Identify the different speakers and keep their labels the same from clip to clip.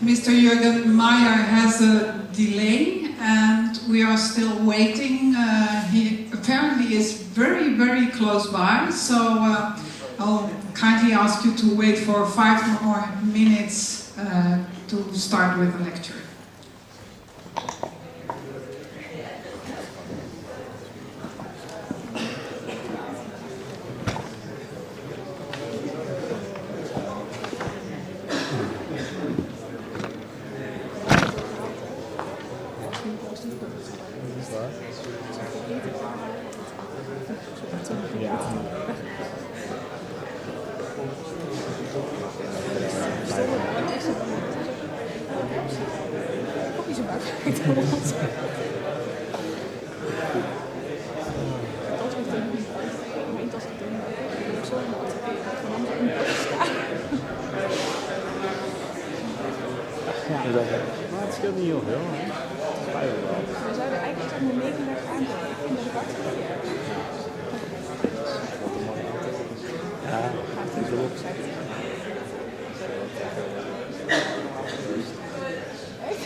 Speaker 1: Mr. Jurgen Meyer has a delay and we are still waiting. He apparently is very close by, so I'll kindly ask you to wait for 5 more minutes to start with the lecture.
Speaker 2: Maar het scheelt niet heel veel, hè?
Speaker 3: We zouden eigenlijk tot mijn 39 aanbrengen. Ik vind dat ik hartstikke
Speaker 2: Ja, dat is wel opzet.
Speaker 3: Echt?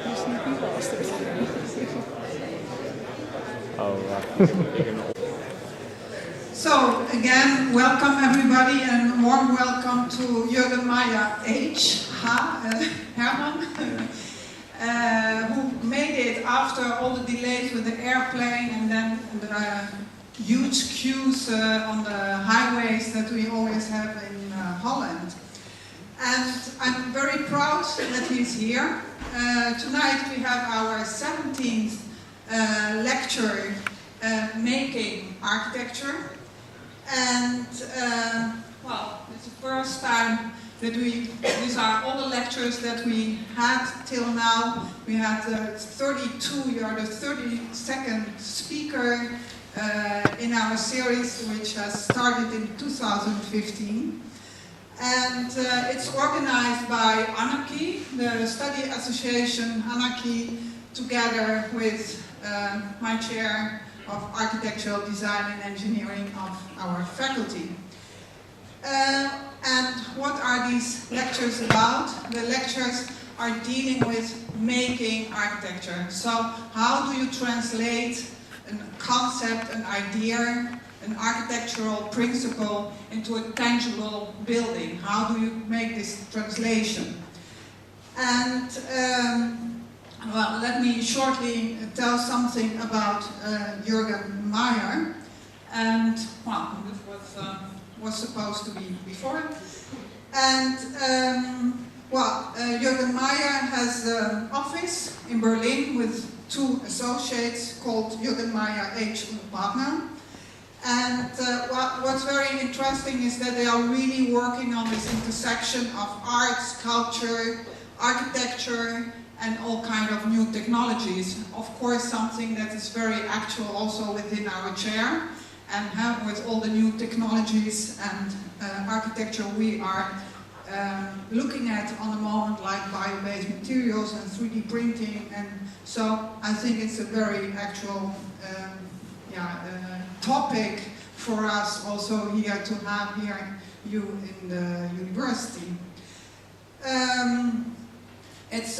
Speaker 3: Die is niet bastard.
Speaker 2: Oh, ja.
Speaker 1: So, again, welcome everybody and warm welcome to Jurgen Meyer H. Herman, who made it after all the delays with the airplane and then the huge queues on the highways that we always have in Holland. And I'm very proud that he's here. Tonight we have our 17th lecture, Making Architecture. And, well, it's the first time that these are all the lectures that we had till now. We had 32, you are the 32nd speaker in our series, which has started in 2015. And it's organized by Anarchy, the study association Anarchy, together with my chair of Architectural Design and Engineering of our faculty. And what are these lectures about? The lectures are dealing with making architecture. So how do you translate a concept, an idea, an architectural principle into a tangible building? How do you make this translation? And well, let me shortly tell something about Jurgen Meyer. And, well, this was supposed to be before. And, well, Jurgen Meyer has an office in Berlin with 2 associates called Jurgen Meyer H. and Partner. And what's very interesting is that they are really working on this intersection of art, sculpture, architecture, and all kind of new technologies. Of course, something that is very actual also within our chair, and with all the new technologies and architecture we are looking at on the moment, like bio-based materials and 3D printing, and so I think it's a very actual topic for us also here to have here you in the university. It's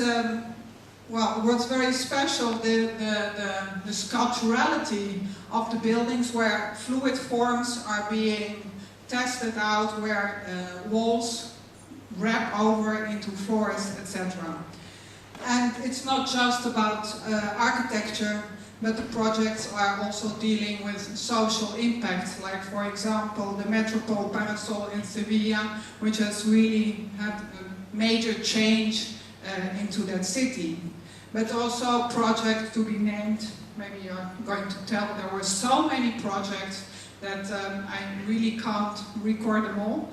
Speaker 1: well, what's very special, the sculpturality of the buildings, where fluid forms are being tested out, where walls wrap over into floors, etc. And it's not just about architecture, but the projects are also dealing with social impacts, like for example the Metropole Parasol in Sevilla, which has really had a major change into that city. But also projects to be named, maybe you're going to tell, there were so many projects that I really can't record them all,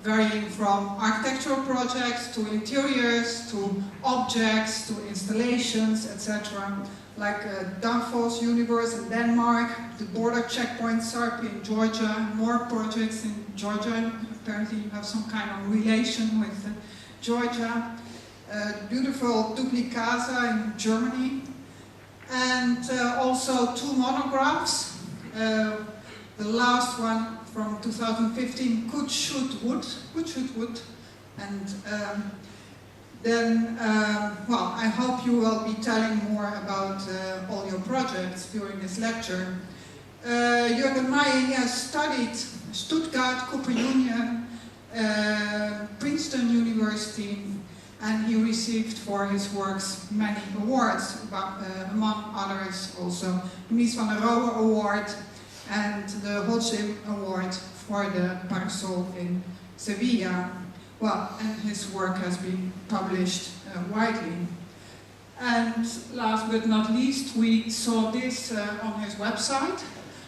Speaker 1: varying from architectural projects to interiors, to objects, to installations, etc. Like Danfoss Universe in Denmark, the border checkpoint Sarpi in Georgia, more projects in Georgia, apparently you have some kind of relation with Georgia. Beautiful Duplicasa in Germany, and also 2 monographs. The last one from 2015, Could Shoot Wood, and then, well, I hope you will be telling more about all your projects during this lecture. Jurgen Meyer has studied Stuttgart, Cooper Union, Princeton University, and he received for his works many awards, among others also the Mies van der Rohe Award and the Holcim Award for the Parasol in Sevilla. Well, and his work has been published widely. And last but not least, we saw this on his website.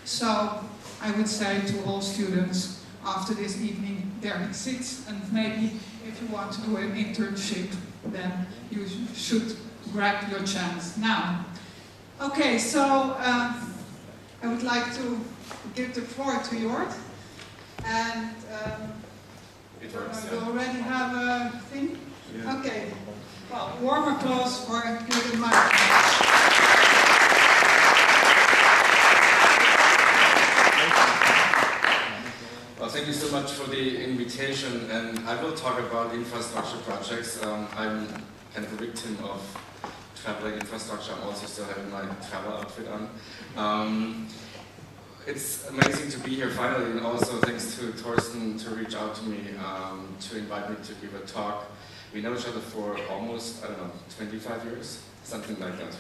Speaker 1: So I would say to all students after this evening, there it sits, and maybe if you want to do an internship, then you should grab your chance now. Okay, so I would like to give the floor to Jort. And
Speaker 4: it works,
Speaker 1: you already have a thing? Yeah. Okay. Well, warm applause for Jurgen Meyer.
Speaker 4: Well, thank you so much for the invitation, and I will talk about infrastructure projects. I'm kind of a victim of traveling infrastructure. I'm also still having my travel outfit on. It's amazing to be here finally, and also thanks to Thorsten to reach out to me to invite me to give a talk. We know each other for almost, I don't know, 25 years, something like that.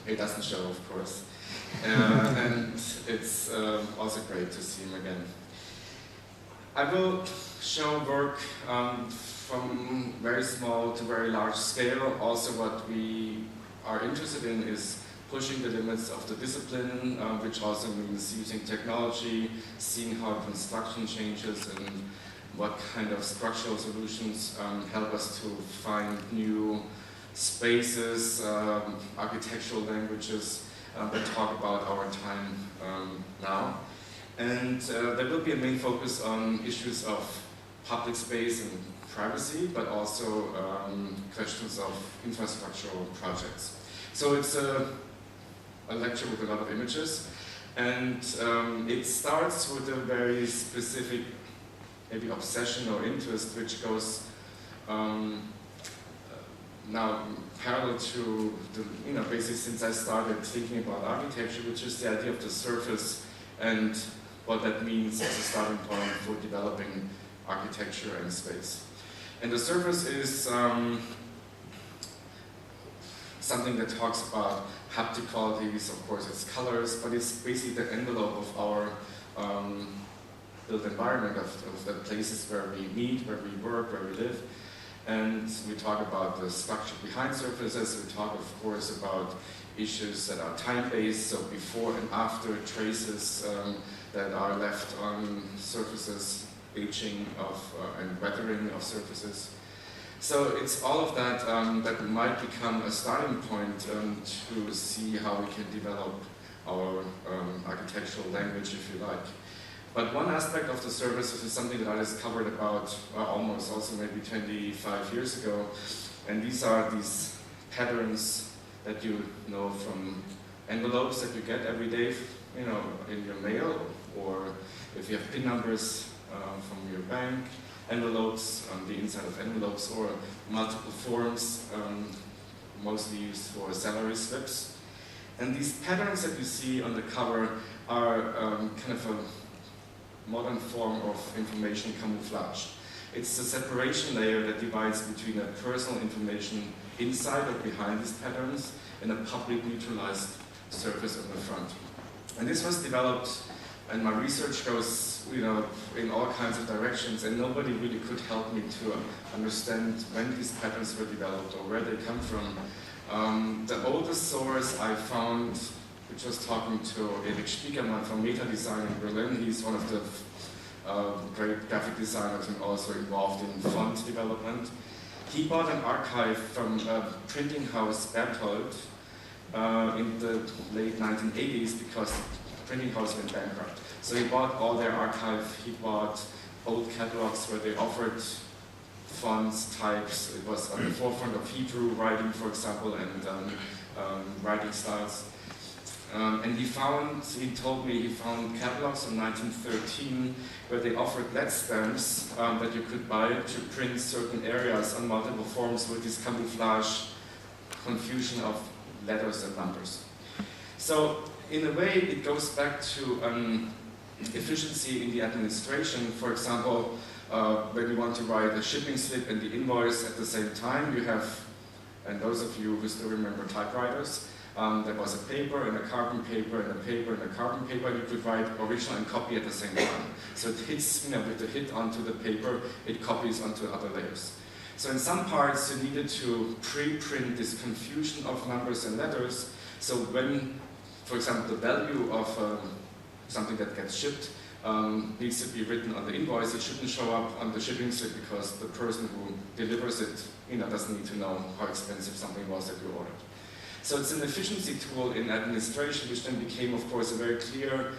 Speaker 4: It doesn't show, of course. And it's also great to see him again. I will show work from very small to very large scale. Also what we are interested in is pushing the limits of the discipline, which also means using technology, seeing how construction changes and what kind of structural solutions help us to find new spaces, architectural languages that talk about our time now. And there will be a main focus on issues of public space and privacy, but also questions of infrastructural projects. So it's a lecture with a lot of images, and it starts with a very specific maybe obsession or interest, which goes now parallel to the, basically since I started thinking about architecture, which is the idea of the surface and what that means as a starting point for developing architecture and space. And the surface is something that talks about haptic qualities, of course it's colors, but it's basically the envelope of our built environment, of the places where we meet, where we work, where we live. And we talk about the structure behind surfaces. We talk, of course, about issues that are time-based, so before and after traces that are left on surfaces, aging of and weathering of surfaces. So it's all of that that might become a starting point to see how we can develop our architectural language, if you like. But one aspect of the surfaces is something that I discovered about almost also maybe 25 years ago, and these are these patterns that you know from envelopes that you get every day, in your mail, or if you have PIN numbers from your bank, envelopes on the inside of envelopes, or multiple forms, mostly used for salary slips. And these patterns that you see on the cover are kind of a modern form of information camouflage. It's the separation layer that divides between a personal information inside or behind these patterns and a public neutralized surface on the front. And this was developed, and my research goes in all kinds of directions, and nobody really could help me to understand when these patterns were developed or where they come from. The oldest source I found, which was talking to Erik Spiekermann from Meta Design in Berlin. He's one of the great graphic designers and also involved in font development. He bought an archive from a printing house, Berthold, in the late 1980s because the printing house went bankrupt. So he bought all their archive. He bought old catalogs where they offered fonts, types. It was on the forefront of Hebrew writing, for example, and writing styles. And he told me he found catalogs in 1913 where they offered lead stamps that you could buy to print certain areas on multiple forms with this camouflage confusion of letters and numbers. So in a way it goes back to efficiency in the administration. For example, when you want to write a shipping slip and the invoice at the same time, you have, and those of you who still remember typewriters, there was a paper and a carbon paper and a paper and a carbon paper, and you could write original and copy at the same time. So it hits, with the hit onto the paper, it copies onto other layers. So in some parts you needed to pre-print this confusion of numbers and letters, so when, for example, the value of something that gets shipped needs to be written on the invoice, it shouldn't show up on the shipping slip because the person who delivers it doesn't need to know how expensive something was that you ordered. So it's an efficiency tool in administration, which then became, of course, a very clear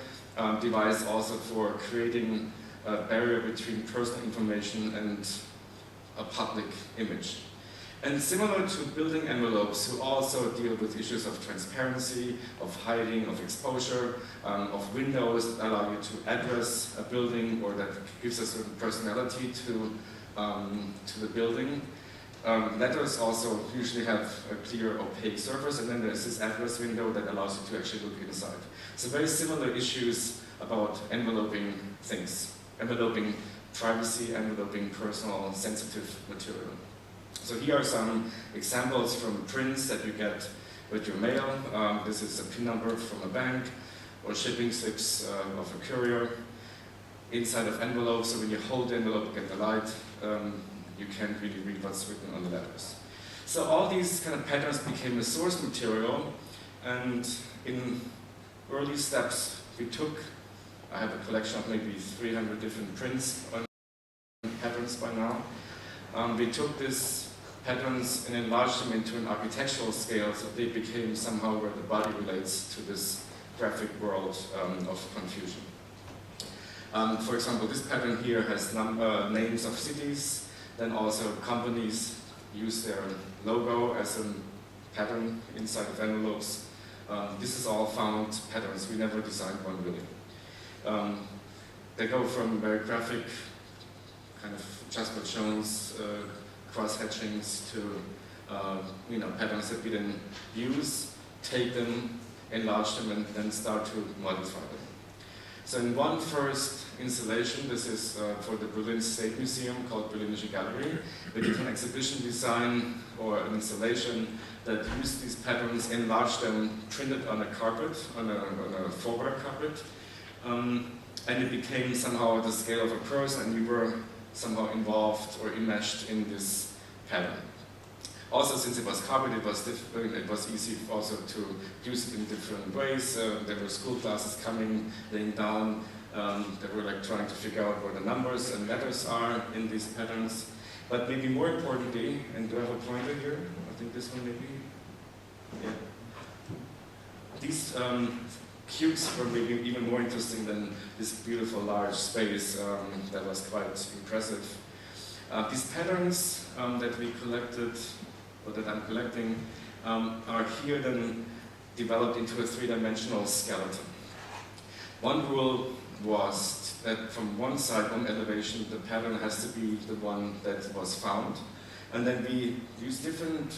Speaker 4: device also for creating a barrier between personal information and a public image. And similar to building envelopes, who also deal with issues of transparency, of hiding, of exposure, of windows that allow you to address a building or that gives a certain personality to the building. Letters also usually have a clear opaque surface, and then there's this address window that allows you to actually look inside. So very similar issues about enveloping things, enveloping privacy, enveloping personal sensitive material. So here are some examples from prints that you get with your mail. This is a PIN number from a bank, or shipping slips of a courier. Inside of envelopes, so when you hold the envelope and get the light, you can't really read what's written on the letters. So all these kind of patterns became a source material, and in early steps we took, I have a collection of maybe 300 different prints on patterns by now. We took these patterns and enlarged them into an architectural scale, so they became somehow where the body relates to this graphic world of confusion. For example, this pattern here has names of cities, then also companies use their logo as a pattern inside of envelopes. This is all found patterns, we never designed one really. They go from very graphic, kind of Jasper Jones cross-hatchings to patterns that we then use, take them, enlarge them, and then start to modify them. So in one first installation, this is for the Berlin State Museum called Berlinische Galerie. We did an exhibition design or an installation that used these patterns, enlarged them, printed on a carpet, on a forward carpet, and it became somehow the scale of a person, and we were somehow involved or enmeshed in this pattern. Also, since it was carpet, it was easy also to use it in different ways. There were school classes coming, laying down. They were like trying to figure out where the numbers and letters are in these patterns. But maybe more importantly, and do I have a pointer here? I think this one maybe. Yeah. These cubes were maybe even more interesting than this beautiful large space that was quite impressive. These patterns that we collected, or that I'm collecting, are here then developed into a three-dimensional skeleton. One rule was that from one side, one elevation, the pattern has to be the one that was found. And then we use different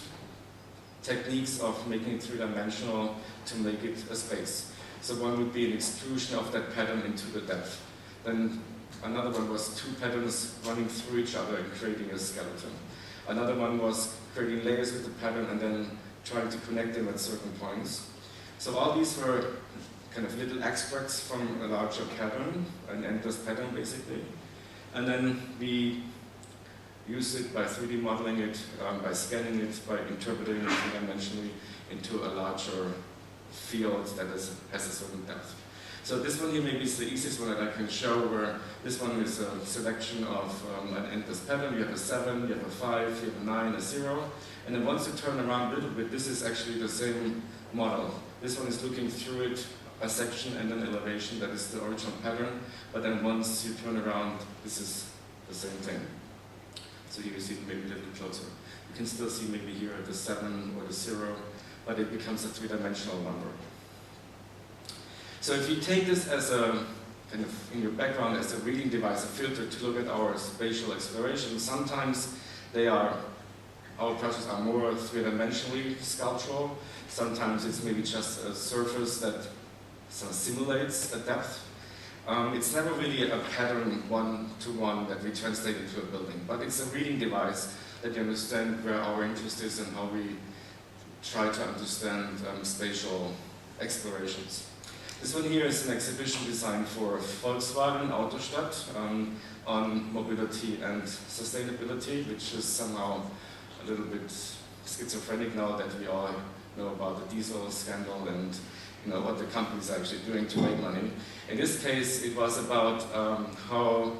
Speaker 4: techniques of making it three-dimensional to make it a space. So one would be an extrusion of that pattern into the depth. Then another one was two patterns running through each other and creating a skeleton. Another one was creating layers with the pattern and then trying to connect them at certain points. So all these were kind of little extracts from a larger pattern, an endless pattern basically. And then we use it by 3D modeling it, by scanning it, by interpreting it three-dimensionally into a larger field that has a certain depth. So this one here maybe is the easiest one that I can show, where this one is a selection of an endless pattern. You have a 7, you have a 5, you have a 9, a 0. And then once you turn around a little bit, this is actually the same model. This one is looking through it, a section and an elevation that is the original pattern. But then once you turn around, this is the same thing. So here you see it maybe a little closer. You can still see maybe here the 7 or the 0, but it becomes a three-dimensional number. So if you take this as a kind of in your background as a reading device, a filter to look at our spatial exploration, sometimes our projects are more three-dimensionally sculptural. Sometimes it's maybe just a surface that sort of simulates a depth. It's never really a pattern one-to-one that we translate into a building, but it's a reading device that you understand where our interest is and how we try to understand spatial explorations. This one here is an exhibition designed for Volkswagen Autostadt on mobility and sustainability, which is somehow a little bit schizophrenic now that we all know about the diesel scandal and what the companies are actually doing to make money. In this case, it was about how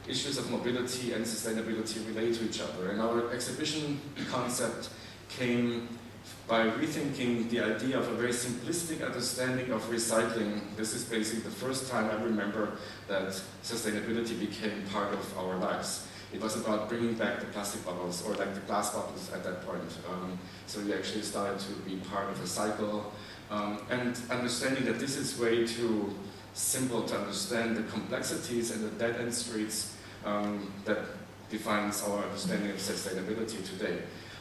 Speaker 4: issues of mobility and sustainability relate to each other. And our exhibition concept came by rethinking the idea of a very simplistic understanding of recycling. This is basically the first time I remember that sustainability became part of our lives. It was about bringing back the plastic bottles, or like the glass bottles at that point. So we actually started to be part of a cycle, and understanding that this is way too simple to understand the complexities and the dead-end streets that defines our understanding of sustainability today.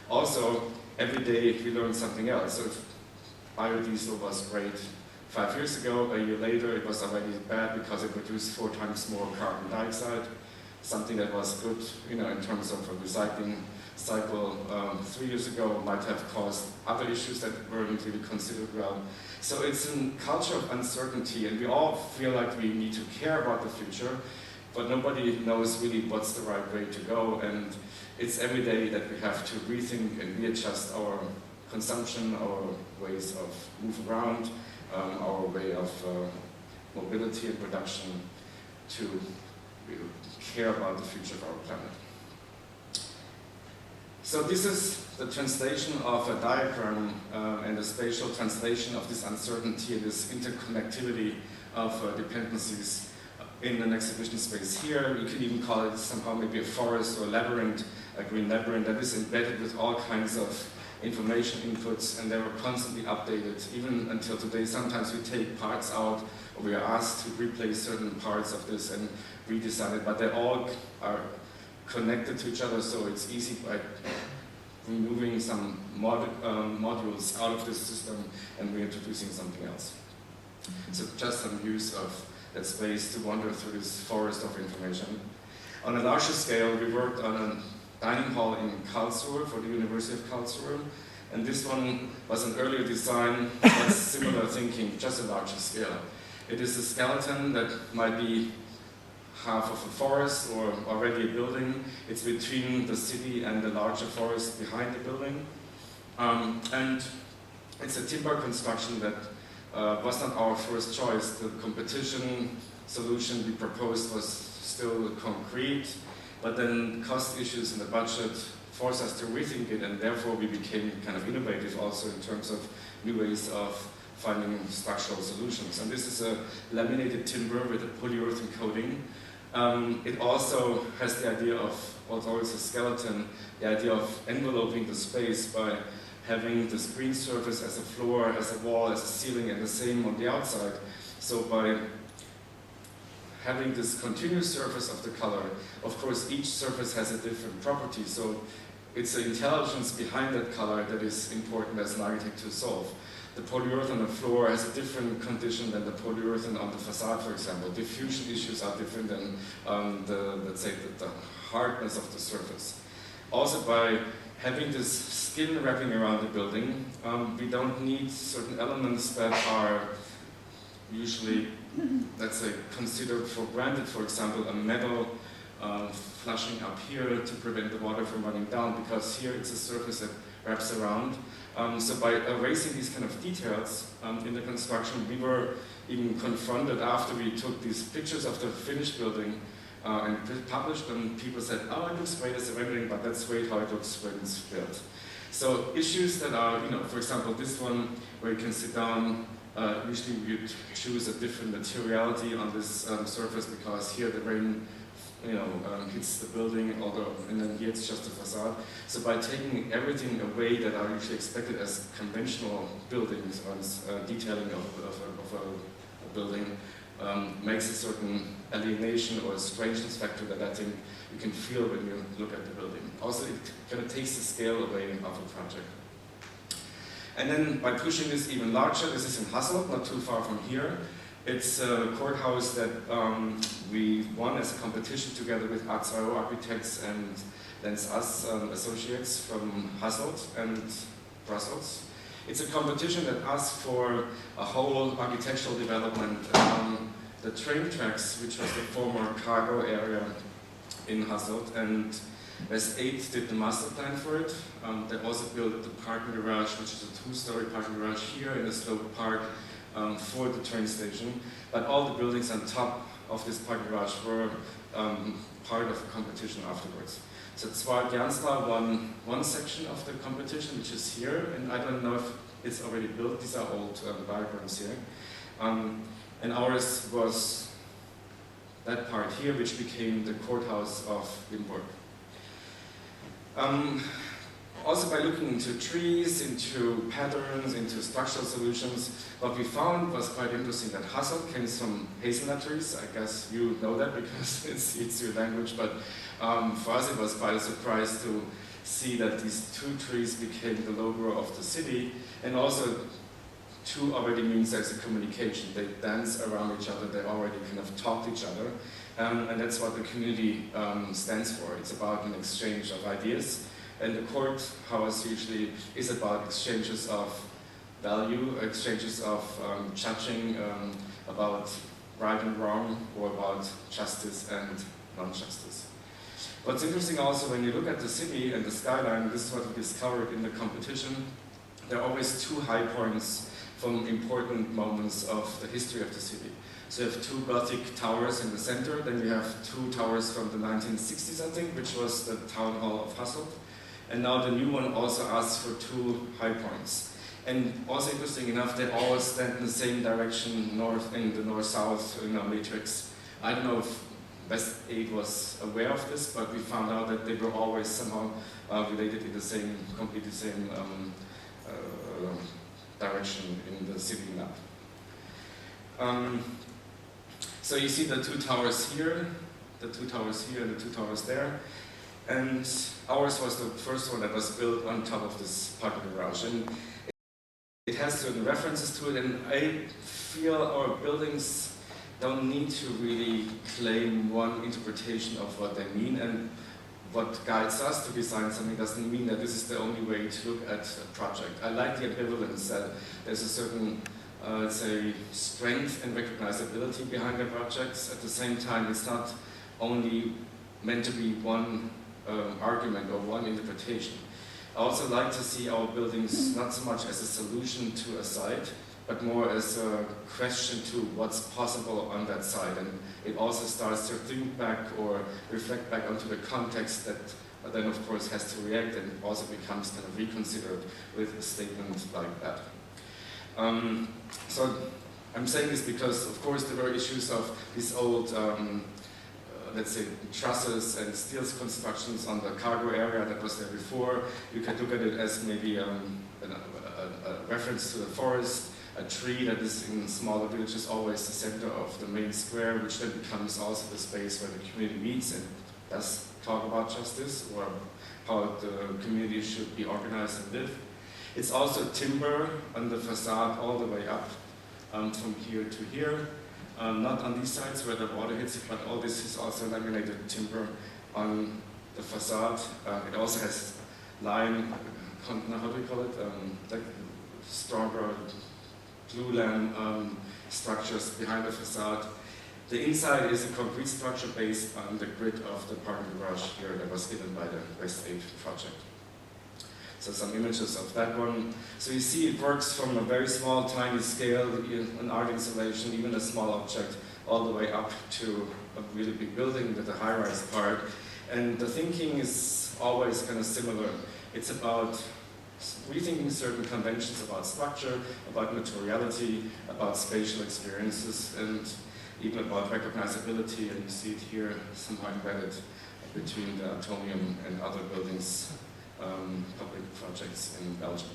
Speaker 4: Also, every day we learn something else. So if biodiesel was great 5 years ago, a year later it was already bad because it produced 4 times more carbon dioxide. Something that was good, in terms of a recycling cycle 3 years ago might have caused other issues that weren't really considered well. So it's a culture of uncertainty, and we all feel like we need to care about the future, but nobody knows really what's the right way to go, and it's every day that we have to rethink and readjust our consumption, our ways of moving around, our way of mobility and production to care about the future of our planet. So this is the translation of a diagram and a spatial translation of this uncertainty and this interconnectivity of dependencies in an exhibition space here. You can even call it somehow maybe a forest or a labyrinth, a green labyrinth that is embedded with all kinds of information inputs, and they were constantly updated. Even until today, sometimes we take parts out, or we are asked to replace certain parts of this and redesign it, but they all are connected to each other, so it's easy by removing some modules out of this system and reintroducing something else. So just some use of that space to wander through this forest of information. On a larger scale, we worked on a dining hall in Karlsruhe for the University of Karlsruhe, and this one was an earlier design, but similar thinking, just a larger scale. It is a skeleton that might be half of a forest or already a building. It's between the city and the larger forest behind the building. And it's a timber construction that was not our first choice. The competition solution we proposed was still concrete, but then cost issues in the budget forced us to rethink it, and therefore we became kind of innovative also in terms of new ways of finding structural solutions. And this is a laminated timber with a polyurethane coating. It also has the idea of, although it's a skeleton, the idea of enveloping the space by having the screen surface as a floor, as a wall, as a ceiling, and the same on the outside. So by having this continuous surface of the color, of course each surface has a different property, so it's the intelligence behind that color that is important as an architect to solve. The polyurethane on the floor has a different condition than the polyurethane on the facade, for example. Diffusion issues are different than the hardness of the surface. Also, by having this skin wrapping around the building, we don't need certain elements that are usually, let's say, considered for granted. For example, a metal flushing up here to prevent the water from running down, because here it's a surface that wraps around. So by erasing these kind of details in the construction, we were even confronted after we took these pictures of the finished building and published them. People said, oh, it looks great as a rendering, but that's great how it looks when it's built. So issues that are, for example, this one where you can sit down, usually you'd choose a different materiality on this surface, because here the rain hits the building, and then here it's just a facade. So by taking everything away that are usually expected as conventional buildings, or detailing of a building makes a certain alienation or a strangeness factor that I think you can feel when you look at the building. Also, it kind of takes the scale away of a project. And then by pushing this even larger, this is in Hasselt, not too far from here. It's a courthouse that we won as a competition together with Arzaro Architects and Lenz Us Associates from Hasselt and Brussels. It's a competition that asks for a whole architectural development along the train tracks, which was the former cargo area in Hasselt, and West 8 did the master plan for it. They also built the parking garage, which is a 2-story parking garage here in the Slope Park for the train station. But all the buildings on top of this parking garage were part of the competition afterwards. So Zwar Gernsla won one section of the competition, which is here, and I don't know if it's already built. These are old diagrams here. And ours was that part here, which became the courthouse of Limburg. Also by looking into trees, into patterns, into structural solutions, what we found was quite interesting that Hasselt came from hazelnut trees. I guess you know that because it's your language, but for us it was quite a surprise to see that these 2 trees became the logo of the city, and also 2 already means there's a communication. They dance around each other, they already kind of talk to each other, and that's what the community stands for. It's about an exchange of ideas. And the courthouse usually is about exchanges of value, exchanges of judging about right and wrong, or about justice and non-justice. What's interesting also when you look at the city and the skyline, this is what we discovered in the competition, there are always 2 high points from important moments of the history of the city. So you have 2 Gothic towers in the center, then you have 2 towers from the 1960s, I think, which was the town hall of Hasselt. And now the new one also asks for 2 high points. And also interesting enough, they all stand in the same direction, north, in the north-south matrix. I don't know if West 8 was aware of this, but we found out that they were always somehow related in the same, completely same direction in the city map. So you see the 2 towers here, the 2 towers here, and the 2 towers there. And ours was the first one that was built on top of this parking garage. And it has certain references to it, and I feel our buildings don't need to really claim one interpretation of what they mean, and what guides us to design something doesn't mean that this is the only way to look at a project. I like the ambivalence that there's a certain, let's say, strength and recognizability behind the projects. At the same time, it's not only meant to be one argument or one interpretation. I also like to see our buildings not so much as a solution to a site, but more as a question to what's possible on that site. And it also starts to think back or reflect back onto the context that then of course has to react, and also becomes kind of reconsidered with a statement like that. So I'm saying this because of course there were issues of these old let's say, trusses and steel constructions on the cargo area that was there before. You can look at it as maybe a reference to the forest, a tree that is in smaller villages always the center of the main square, which then becomes also the space where the community meets and does talk about justice or how the community should be organized and live. It's also timber on the facade all the way up from here to here. Not on these sides where the water hits it, but all this is also laminated timber on the facade. It also has lime, how do we call it? Like stronger glulam structures behind the facade. The inside is a concrete structure based on the grid of the parking garage here that was given by the West 8 project. So some images of that one. So you see it works from a very small, tiny scale, an art installation, even a small object, all the way up to a really big building with a high-rise part. And the thinking is always kind of similar. It's about rethinking certain conventions about structure, about materiality, about spatial experiences, and even about recognizability. And you see it here somehow embedded between the Atomium and other buildings. Public projects in Belgium.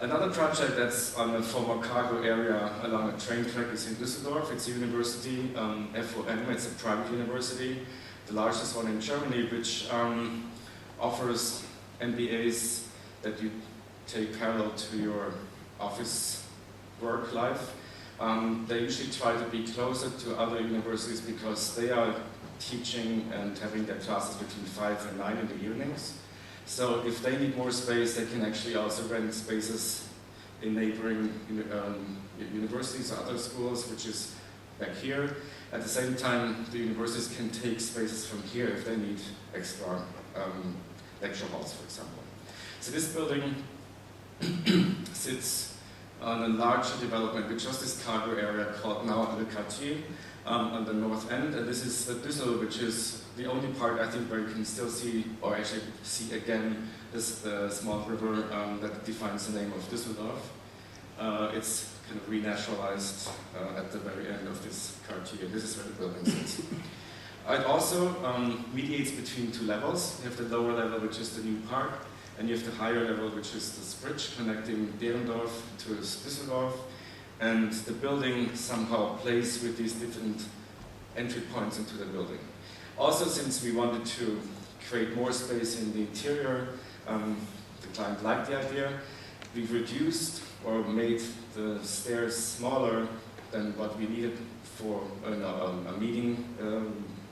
Speaker 4: Another project that's on a former cargo area along a train track is in Düsseldorf. It's a university, FOM, it's a private university, the largest one in Germany, which offers MBAs that you take parallel to your office work life. They usually try to be closer to other universities because they are teaching and having their classes between 5 and 9 in the evenings. So if they need more space, they can actually also rent spaces in neighboring universities or other schools, which is back here. At the same time, the universities can take spaces from here if they need extra lecture halls, for example. So this building sits on a larger development, which was this cargo area called now Le Quartier on the north end. And this is the Düssel, which is the only part, I think, where you can still see, or actually see again, this small river that defines the name of Düsseldorf. It's kind of renaturalized at the very end of this quartier. This is where the building sits. It also mediates between two levels. You have the lower level, which is the new park, and you have the higher level, which is this bridge connecting Derendorf to Düsseldorf. And the building somehow plays with these different entry points into the building. Also, since we wanted to create more space in the interior, the client liked the idea, we reduced or made the stairs smaller than what we needed for a meeting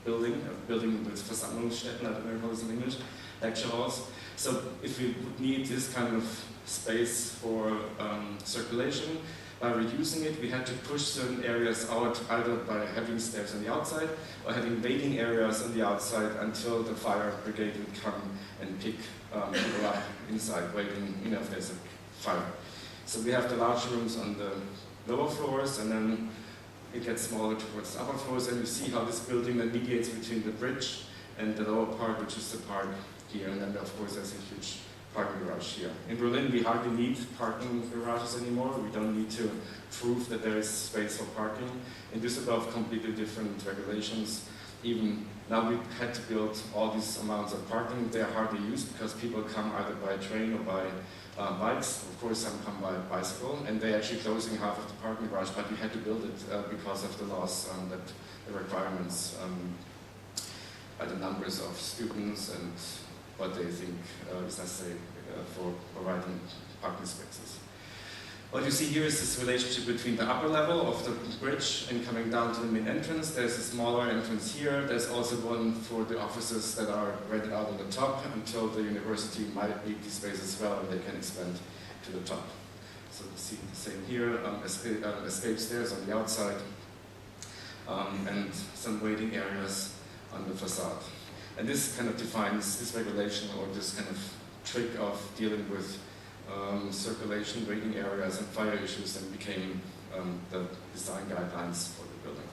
Speaker 4: building, a building with Versammlungsstätten, I don't know how it's in English, lecture halls. So if we would need this kind of space for circulation, by reducing it, we had to push certain areas out, either by having stairs on the outside or having waiting areas on the outside until the fire brigade would come and pick people up inside, waiting, if there's a fire. So we have the large rooms on the lower floors, and then it gets smaller towards the upper floors, and you see how this building then mediates between the bridge and the lower part, which is the park here, and then of course there's a huge parking garage here. In Berlin, we hardly need parking garages anymore. We don't need to prove that there is space for parking. In Düsseldorf, completely different regulations. Even now, we had to build all these amounts of parking. They are hardly used because people come either by train or by bikes. Of course, some come by bicycle, and they're actually closing half of the parking garage, but we had to build it because of the laws that the requirements by the numbers of students and what they think is necessary for providing parking spaces. What you see here is this relationship between the upper level of the bridge and coming down to the main entrance. There's a smaller entrance here. There's also one for the offices that are rented out on the top until the university might need these spaces as well and they can expand to the top. So you see the same here, escape stairs on the outside and some waiting areas on the facade. And this kind of defines this regulation or this kind of trick of dealing with circulation, waiting areas, and fire issues, and became the design guidelines for the building.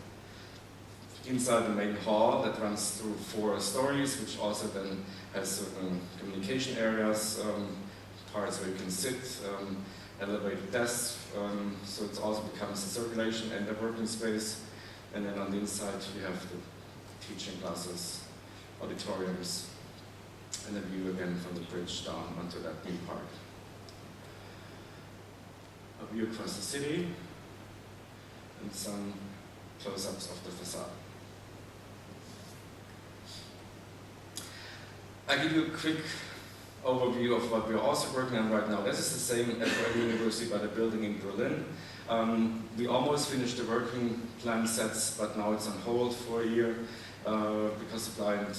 Speaker 4: Inside the main hall that runs through 4 stories, which also then has certain communication areas, parts where you can sit, elevated desks, so it also becomes a circulation and a working space. And then on the inside you have the teaching classes, auditoriums, and a view again from the bridge down onto that new park. A view across the city, and some close-ups of the facade. I give you a quick overview of what we're also working on right now. This is the same at the University, but a building in Berlin. We almost finished the working plan sets, but now it's on hold for a year because the client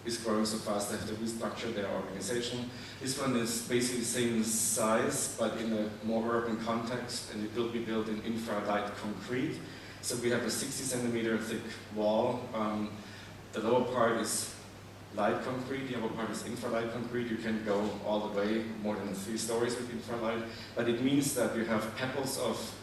Speaker 4: is growing so fast they have to restructure their organization. This one is basically the same size, but in a more urban context, and it will be built in infra-light concrete. So we have a 60 centimeter thick wall. The lower part is light concrete, the upper part is infra-light concrete. You can go all the way, more than 3 stories with infra-light, but it means that you have pebbles of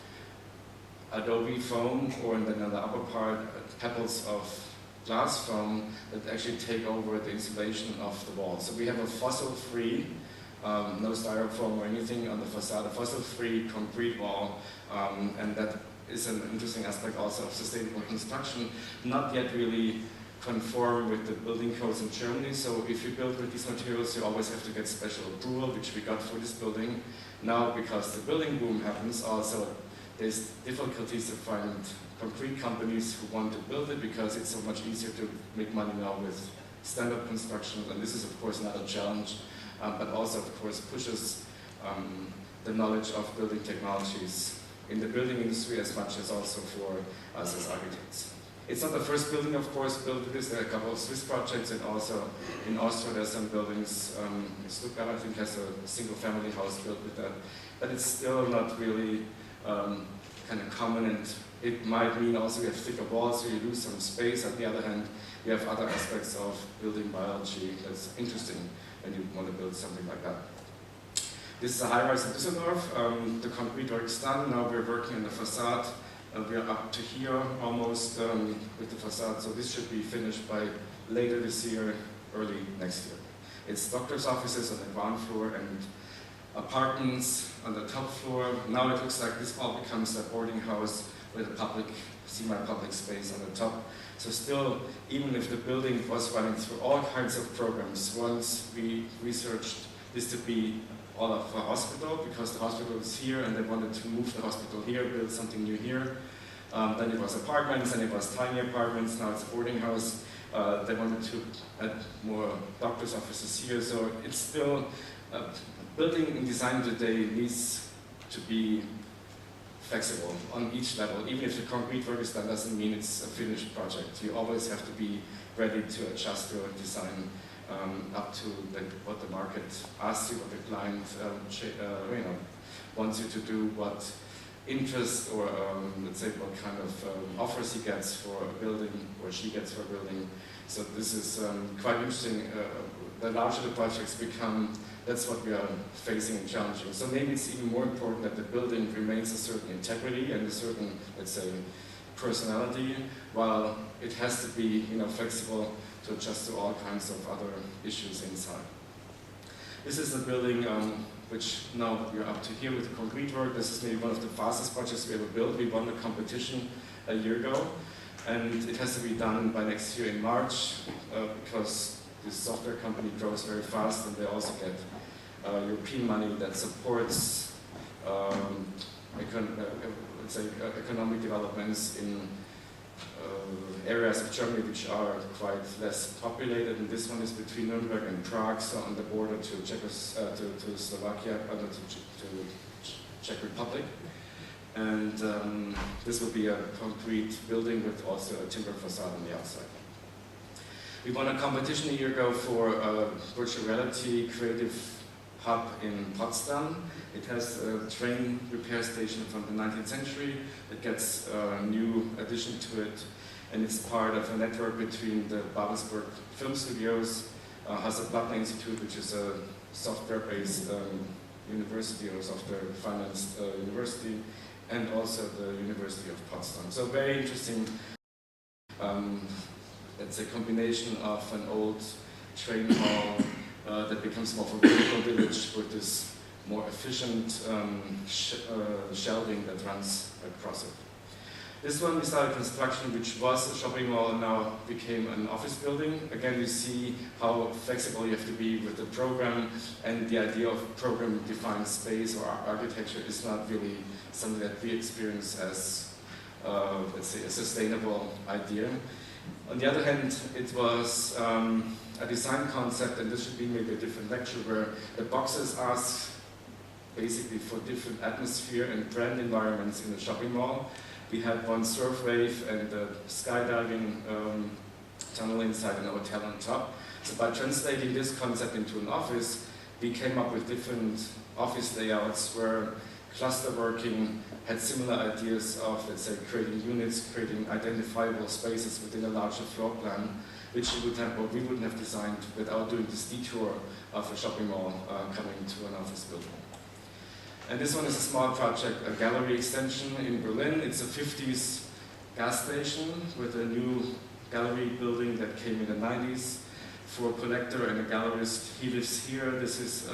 Speaker 4: adobe foam, or then on the upper part, pebbles of glass foam that actually take over the insulation of the wall. So we have a fossil-free, no styrofoam or anything on the facade, a fossil-free concrete wall, and that is an interesting aspect also of sustainable construction, not yet really conform with the building codes in Germany. So if you build with these materials, you always have to get special approval, which we got for this building. Now, because the building boom happens, also there's difficulties to find concrete companies who want to build it, because it's so much easier to make money now with standard construction. And this is, of course, another challenge, but also, of course, pushes the knowledge of building technologies in the building industry as much as also for us as architects. It's not the first building, of course, built with this. There are a couple of Swiss projects, and also in Austria there's some buildings. Stuttgart, I think, has a single-family house built with that. But it's still not really kind of common, and it might mean also you have thicker walls, so you lose some space. On the other hand, you have other aspects of building biology that's interesting when you want to build something like that. This is a high-rise in Düsseldorf. The concrete work is done. Now we're working on the facade. We are up to here almost with the facade, so this should be finished by later this year, early next year. It's doctor's offices on the ground floor and apartments on the top floor. Now it looks like this all becomes a boarding house with a public, semi-public space on the top. So still, even if the building was running through all kinds of programs, once we researched this to be all of a hospital, because the hospital is here and they wanted to move the hospital here, build something new here. Then it was apartments, and it was tiny apartments, now it's a boarding house. They wanted to add more doctor's offices here, so it's still, building and design today needs to be flexible on each level. Even if the concrete work is done, doesn't mean it's a finished project. You always have to be ready to adjust your design up to what the market asks you, what the client wants you to do, what interest or let's say what kind of offers he gets for a building or she gets for a building. So this is quite interesting. The larger the projects become, that's what we are facing and challenging. So maybe it's even more important that the building remains a certain integrity and a certain, let's say, personality, while it has to be flexible to adjust to all kinds of other issues inside. This is the building which now we're up to here with the concrete work. This is maybe one of the fastest projects we ever built. We won a competition a year ago, and it has to be done by next year in March because this software company grows very fast, and they also get European money that supports economic developments in areas of Germany which are quite less populated, and this one is between Nuremberg and Prague, so on the border to Slovakia, to Czech Republic. And this will be a concrete building with also a timber facade on the outside. We won a competition a year ago for a virtual reality creative hub in Potsdam. It has a train repair station from the 19th century. It gets a new addition to it, and it's part of a network between the Babelsberg Film Studios, Hasse-Plattner Institute, which is a software-based university or software-financed university, and also the University of Potsdam. So very interesting, let's say, combination of an old train hall that becomes more of a vertical village with this more efficient shelving that runs across it. This one we started construction, which was a shopping mall and now became an office building. Again, you see how flexible you have to be with the program, and the idea of program-defined space or architecture is not really something that we experience as, let's say, a sustainable idea. On the other hand, it was a design concept, and this should be maybe a different lecture, where the boxes ask basically for different atmosphere and brand environments in the shopping mall. We had one surf wave and a skydiving tunnel inside and a hotel on top. So by translating this concept into an office, we came up with different office layouts where cluster working had similar ideas of, let's say, creating units, creating identifiable spaces within a larger floor plan, which we wouldn't have designed without doing this detour of a shopping mall coming to an office building. And this one is a small project, a gallery extension in Berlin. It's a 50s gas station with a new gallery building that came in the 90s for a collector and a gallerist. He lives here. This is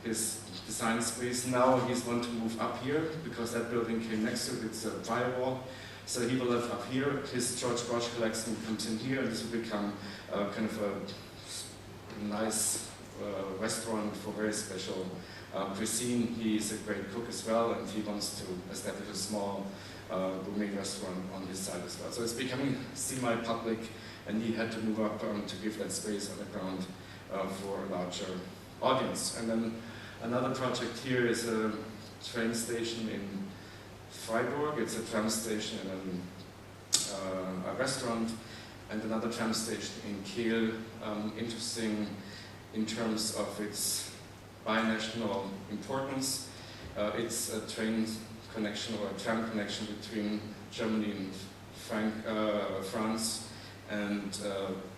Speaker 4: his design space. Now he's want to move up here because that building came next to it. It's a firewall. So he will live up here. His George Brush collection comes in here, and this will become kind of a nice restaurant for very special cuisine. He is a great cook as well, and he wants to establish a small gourmet restaurant on his side as well. So it's becoming semi-public, and he had to move up to give that space on the ground for a larger audience. And then another project here is a train station in Freiburg. It's a tram station and a restaurant, and another tram station in Kiel. Interesting in terms of its binational importance. It's a train connection or a tram connection between Germany and France, and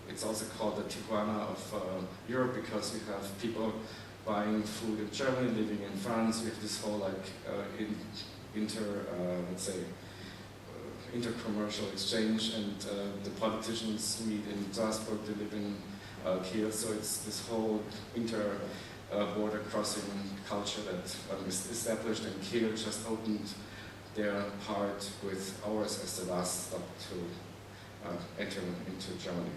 Speaker 4: it's also called the Tijuana of Europe, because you have people buying food in Germany, living in France. We have this whole inter-commercial exchange, and the politicians meet in Salzburg, they live in Kiel, so it's this whole border crossing culture that is established, and Kiel just opened their part with ours as the last stop to enter into Germany.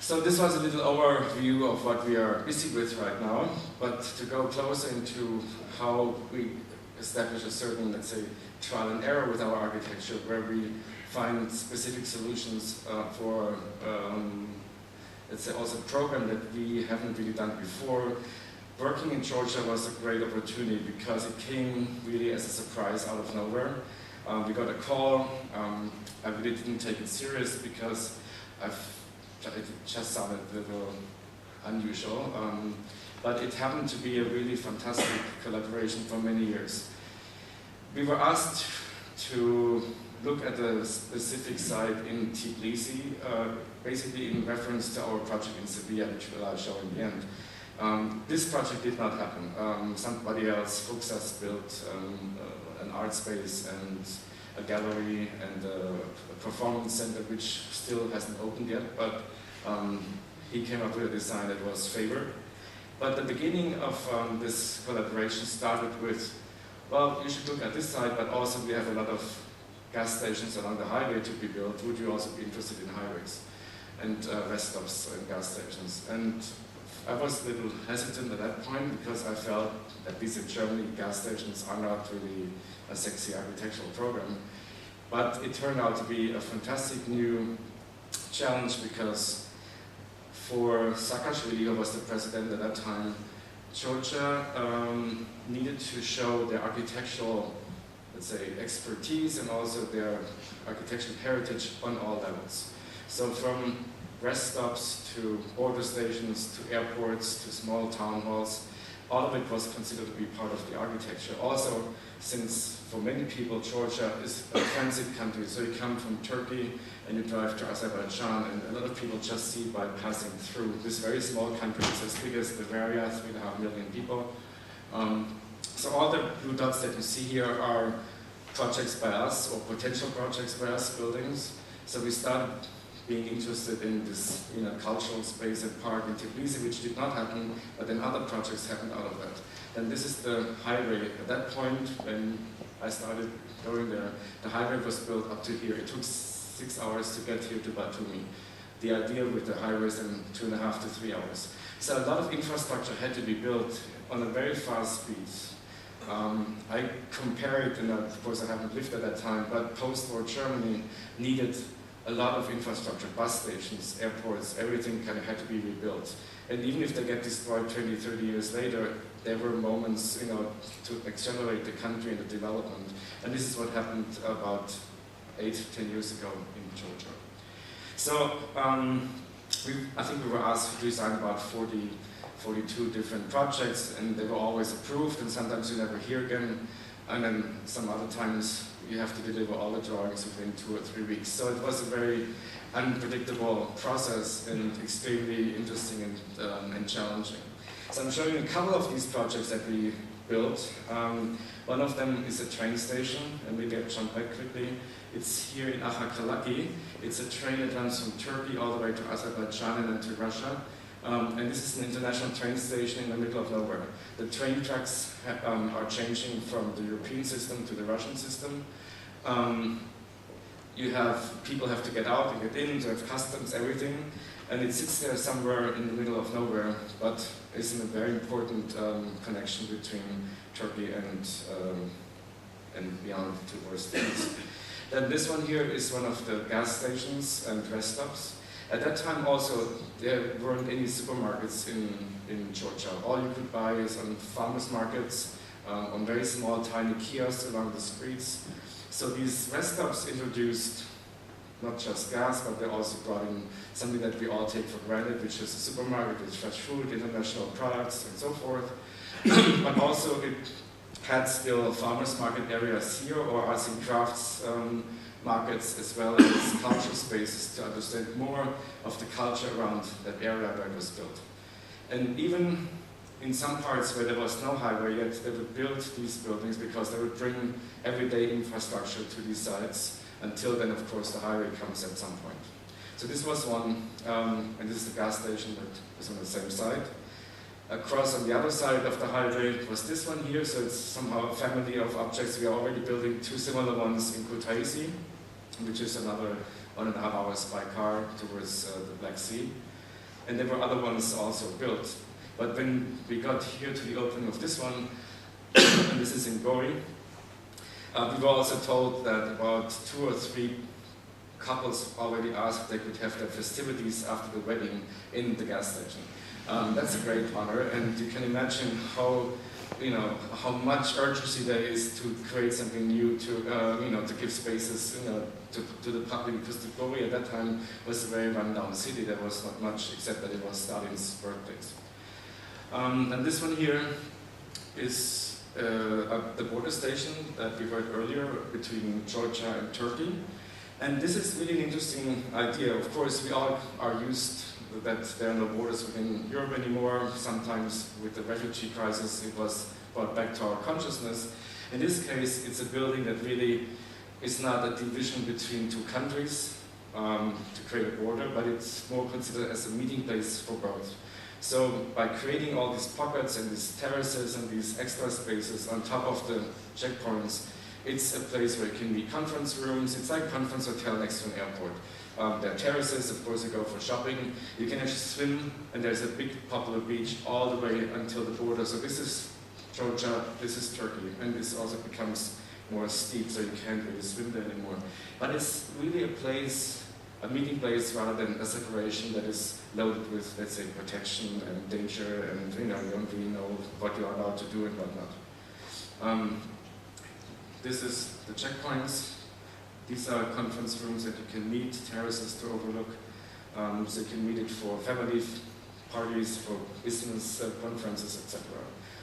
Speaker 4: So this was a little overview of what we are busy with right now, but to go closer into how we establish a certain, let's say, trial and error with our architecture, where we find specific solutions for, let's say, also a program that we haven't really done before. Working in Georgia was a great opportunity because it came really as a surprise out of nowhere. We got a call. I really didn't take it serious because it just sounded a little unusual. But it happened to be a really fantastic collaboration for many years. We were asked to look at a specific site in Tbilisi, basically in reference to our project in Sevilla, which I'll show in the end. This project did not happen. Somebody else, Fuxas, built an art space and a gallery and a performance center, which still hasn't opened yet, but he came up with a design that was favored. But the beginning of this collaboration started with, well, you should look at this site, but also we have a lot of gas stations along the highway to be built. Would you also be interested in highways and rest stops and gas stations? And I was a little hesitant at that point because I felt that these in Germany gas stations are not really a sexy architectural program. But it turned out to be a fantastic new challenge because for Saakashvili, who was the president at that time, Georgia needed to show their architectural, let's say, expertise and also their architectural heritage on all levels. So from rest stops to border stations to airports to small town halls, all of it was considered to be part of the architecture. Also, since for many people Georgia is a transit country, so you come from Turkey and you drive to Azerbaijan, and a lot of people just see by passing through this very small country. It's as big as Bavaria, 3.5 million people. So all the blue dots that you see here are projects by us or potential projects by us, buildings. So we started being interested in this cultural space and park in Tbilisi, which did not happen, but then other projects happened out of that. And this is the highway. At that point, when I started going there, the highway was built up to here. It took 6 hours to get here to Batumi. The idea with the highway is in 2.5 to 3 hours. So a lot of infrastructure had to be built on a very fast speed. I compare it, and of course I haven't lived at that time, but post-war Germany needed a lot of infrastructure, bus stations, airports, everything kind of had to be rebuilt. And even if they get destroyed 20, 30 years later, there were moments, to accelerate the country and the development. And this is what happened about 8 to 10 years ago in Georgia. So I think we were asked to design about 42 different projects, and they were always approved, and sometimes you never hear again. And then some other times you have to deliver all the drawings within 2 or 3 weeks. So it was a very unpredictable process and extremely interesting and challenging. So I'm showing you a couple of these projects that we built. One of them is a train station, and maybe I'll jump back quickly. It's here in Ahakalaki. It's a train that runs from Turkey all the way to Azerbaijan and then to Russia. And this is an international train station in the middle of nowhere. The train tracks are changing from the European system to the Russian system. People have to get out and get in, to have customs, everything, and it sits there somewhere in the middle of nowhere, but is in a very important connection between Turkey and beyond towards the east. Then this one here is one of the gas stations and rest stops. At that time also, there weren't any supermarkets in Georgia. All you could buy is on farmers markets, on very small, tiny kiosks along the streets. So these rest stops introduced not just gas, but they also brought in something that we all take for granted, which is a supermarket with fresh food, international products, and so forth. But also it had still farmers market areas here, or arts and crafts markets, as well as cultural spaces to understand more of the culture around that area where it was built. And even in some parts where there was no highway yet, they would build these buildings because they would bring everyday infrastructure to these sites, until then, of course, the highway comes at some point. So this was one, and this is the gas station that is on the same side. Across on the other side of the highway was this one here, so it's somehow a family of objects. We are already building two similar ones in Kutaisi, which is another 1.5 hours by car towards the Black Sea. And there were other ones also built. But when we got here to the opening of this one, and this is in Gori, we were also told that about 2 or 3 couples already asked if they could have their festivities after the wedding in the gas station. That's a great honor, and you can imagine how much urgency there is to create something new, to give spaces, to the public, because the Gori at that time was a very run-down city. There was not much except that it was Stalin's birthplace. And this one here is the border station that we heard earlier between Georgia and Turkey. And this is really an interesting idea. Of course, we all are used that there are no borders within Europe anymore. Sometimes with the refugee crisis, it was brought back to our consciousness. In this case, it's a building that really is not a division between two countries to create a border, but it's more considered as a meeting place for both. So by creating all these pockets and these terraces and these extra spaces on top of the checkpoints, it's a place where it can be conference rooms. It's like a conference hotel next to an airport. There are terraces, of course, you go for shopping. You can actually swim, and there's a big popular beach all the way until the border. So this is Georgia, this is Turkey, and this also becomes more steep, so you can't really swim there anymore. But it's really a place, a meeting place, rather than a separation that is loaded with, let's say, protection and danger, and you don't really know what you're allowed to do and whatnot. This is the checkpoints. These are conference rooms that you can meet, terraces to overlook. So you can meet it for family parties, for business conferences, etc.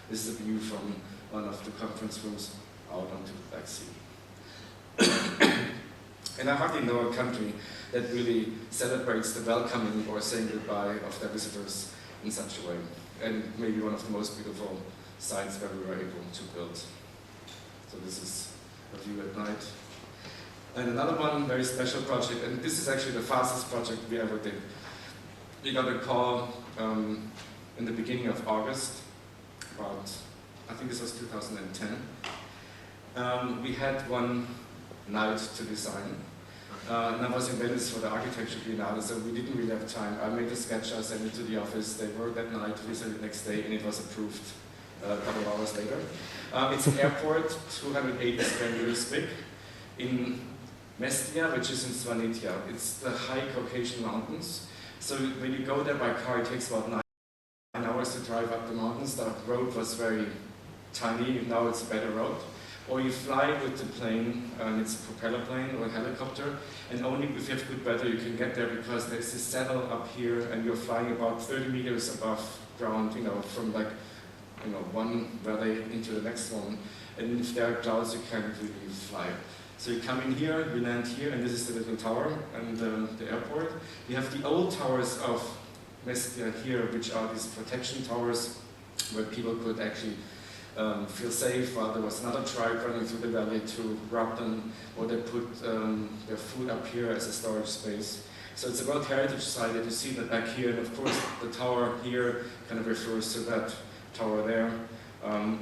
Speaker 4: This is a view from one of the conference rooms out onto the Black Sea. And I hardly know a country that really celebrates the welcoming or saying goodbye of their visitors in such a way. And maybe one of the most beautiful sites where we were able to build. So this is a view at night. And another one, very special project, and this is actually the fastest project we ever did. We got a call in the beginning of August, about, I think this was 2010. We had one night to design. And I was in Venice for the architecture biennale, so we didn't really have time. I made a sketch, I sent it to the office, they worked that night, we sent it the next day, and it was approved a couple of hours later. It's an airport, 280 square meters big, in Mestia, which is in Svanetija. It's the high Caucasian mountains. So when you go there by car, it takes about 9 hours to drive up the mountains. The road was very tiny, now it's a better road. Or you fly with the plane, and it's a propeller plane or a helicopter, and only if you have good weather you can get there, because there's this saddle up here and you're flying about 30 meters above ground, from one valley into the next one. And if there are clouds, you can't really fly. So you come in here, you land here, and this is the little tower and the airport. You have the old towers of Mestia here, which are these protection towers where people could actually feel safe while there was another tribe running through the valley to rob them, or they put their food up here as a storage space. So it's a World Heritage Site that you see that back here, and of course the tower here kind of refers to that tower there.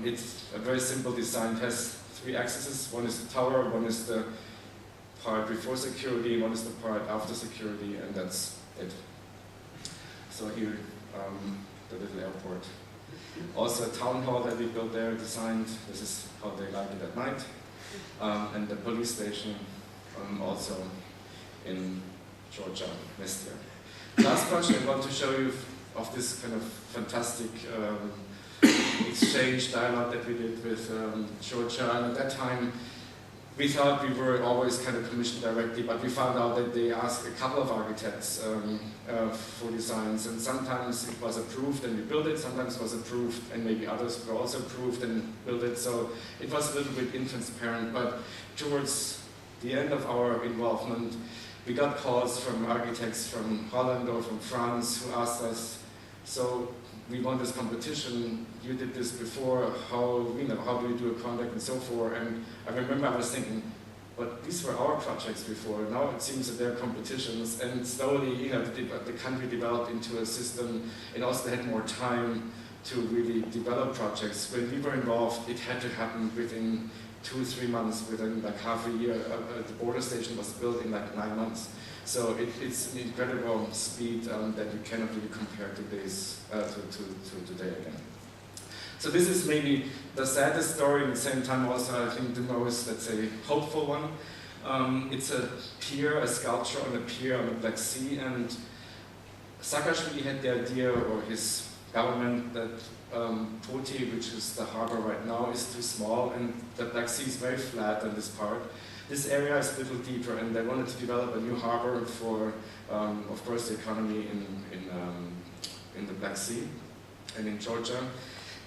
Speaker 4: It's a very simple design. It has three axes. One is the tower, one is the part before security, one is the part after security, and that's it. So here, the little airport. Also a town hall that we built there, designed. This is how they like it at night. And the police station, also in Georgia, Mestia. Last project I want to show you of this kind of fantastic exchange dialogue that we did with Georgia. And at that time, we thought we were always kind of commissioned directly, but we found out that they asked a couple of architects for designs, and sometimes it was approved and we built it, sometimes it was approved and maybe others were also approved and built it, so it was a little bit intransparent, but towards the end of our involvement, we got calls from architects from Holland or from France who asked us, so we want this competition, you did this before, how do you do a contract and so forth, and I remember I was thinking, but these were our projects before, now it seems that they're competitions, and slowly, the country developed into a system, and also they had more time to really develop projects. When we were involved, it had to happen within 2-3 months, within like half a year. The border station was built in like 9 months. So it's an incredible speed that you cannot really compare to today again. So this is maybe the saddest story, at the same time also I think the most, let's say, hopeful one. It's a pier, a sculpture on a pier on the Black Sea, and Saakashvili had the idea, or his government, that Poti, which is the harbor right now, is too small, and the Black Sea is very flat on this part. This area is a little deeper, and they wanted to develop a new harbor for, of course, the economy in the Black Sea and in Georgia.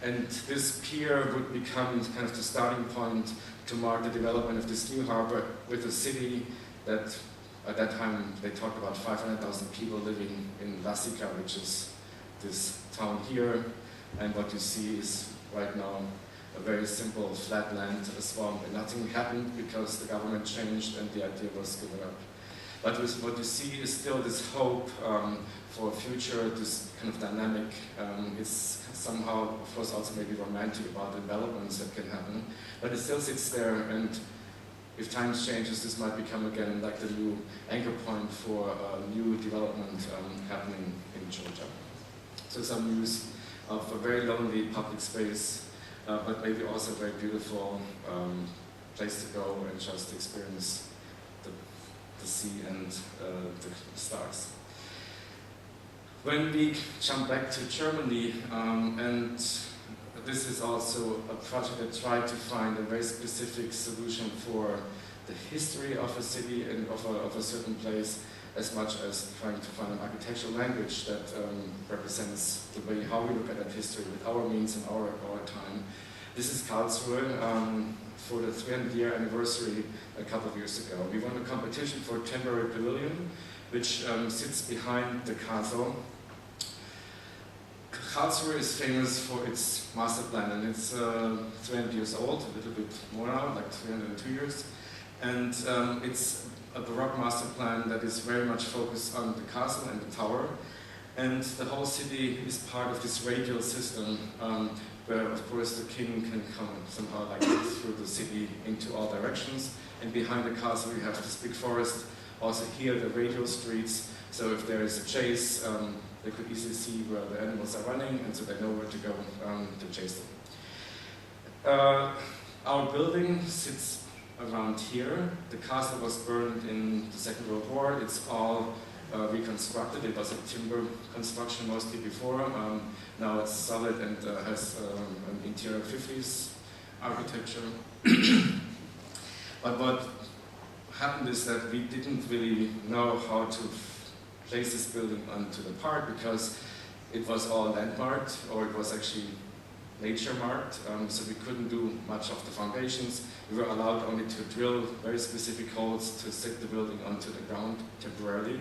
Speaker 4: And this pier would become kind of the starting point to mark the development of this new harbor with a city that, at that time, they talked about 500,000 people living in Lasica, which is this town here. And what you see is right now a very simple flat land, a swamp, and nothing happened because the government changed and the idea was given up. But what you see is still this hope for a future, this kind of dynamic. It's somehow, of course, also maybe romantic about the developments that can happen, but it still sits there, and if times changes, this might become again like the new anchor point for new development happening in Georgia. So some news of a very lonely public space, but maybe also a very beautiful place to go and just experience the sea and the stars. When we jump back to Germany, and this is also a project that tried to find a very specific solution for the history of a city and of a certain place, as much as trying to find an architectural language that represents the way how we look at that history with our means and our time. This is Karlsruhe for the 300-year anniversary a couple of years ago. We won a competition for a temporary pavilion, which sits behind the castle. Karlsruhe is famous for its master plan, and it's 300 years old, a little bit more now, like 302 years. And it's a Baroque master plan that is very much focused on the castle and the tower. And the whole city is part of this radial system, where of course the king can come somehow like through the city into all directions. And behind the castle you have this big forest. Also here the radial streets, so if there is a chase, they could easily see where the animals are running, and so they know where to go to chase them. Our building sits around here. The castle was burned in the Second World War. It's all reconstructed. It was a timber construction mostly before. Now it's solid and has an interior 50s architecture. But what happened is that we didn't really know how to place this building onto the park because it was all landmarked, or it was actually nature marked, so we couldn't do much of the foundations. We were allowed only to drill very specific holes to set the building onto the ground temporarily.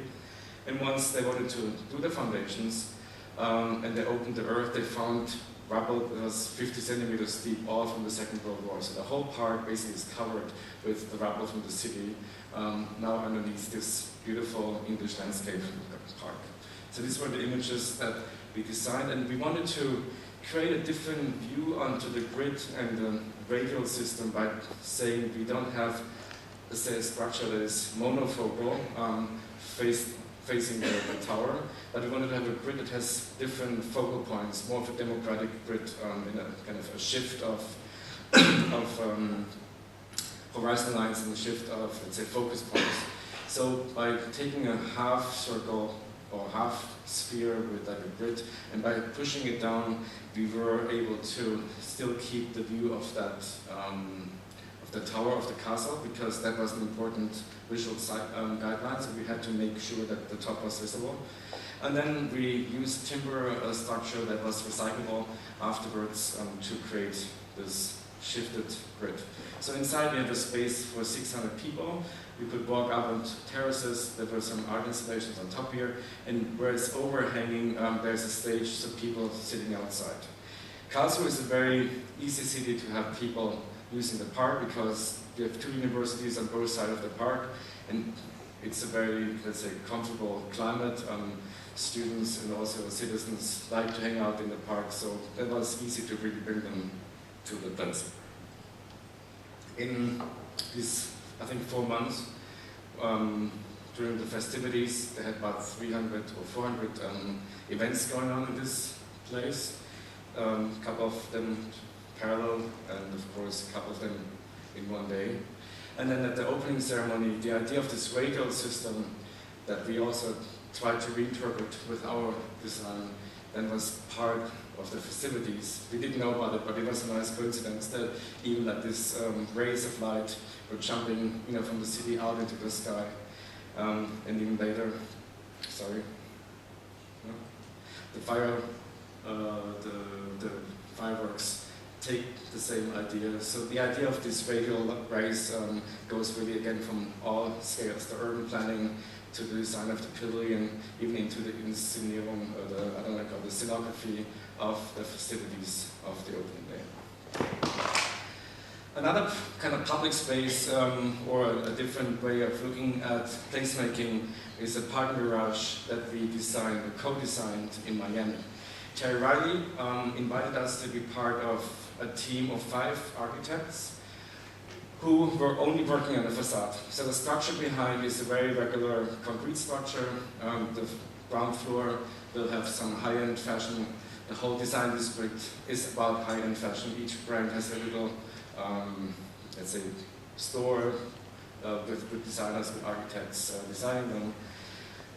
Speaker 4: And once they wanted to do the foundations, and they opened the earth, they found rubble that was 50 centimeters deep, all from the Second World War. So the whole park basically is covered with the rubble from the city, now underneath this beautiful English landscape park. So these were the images that we designed, and we wanted to create a different view onto the grid and the radial system by saying we don't have, let's say, a structure that is monofocal, facing the tower, but we wanted to have a grid that has different focal points, more of a democratic grid, in a kind of a shift of horizon lines and a shift of, let's say, focus points. So by taking a half circle or half sphere with like a grid, and by pushing it down, we were able to still keep the view of that of the tower of the castle, because that was an important visual guideline, so we had to make sure that the top was visible. And then we used timber structure that was recyclable afterwards to create this shifted grid. So inside we have a space for 600 people. You could walk up on terraces. There were some art installations on top here, and where it's overhanging, there's a stage so people sitting outside. Karlsruhe is a very easy city to have people using the park, because we have two universities on both sides of the park, and it's a very, let's say, comfortable climate. Students and also citizens like to hang out in the park, so that was easy to really bring them to the dance. In these, I think, 4 months, during the festivities, they had about 300 or 400 events going on in this place. A couple of them parallel, and of course a couple of them in one day. And then at the opening ceremony, the idea of this radial system that we also tried to reinterpret with our design, then was part of the festivities. We didn't know about it, but it was a nice coincidence that even like this rays of light were jumping, from the city out into the sky. And even later, the fireworks take the same idea. So the idea of this radial rays goes really again from all scales, the urban planning to the design of the pavilion, even into the Inszenierung, the scenography of the festivities of the opening day. Another kind of public space, or a different way of looking at placemaking, is a parking garage that we designed, or co-designed in Miami. Terry Riley invited us to be part of a team of 5 architects who were only working on the facade. So the structure behind is a very regular concrete structure. The ground floor will have some high-end fashion. The whole design district is about high-end fashion. Each brand has a little, let's say, store with designers, with architects designing them.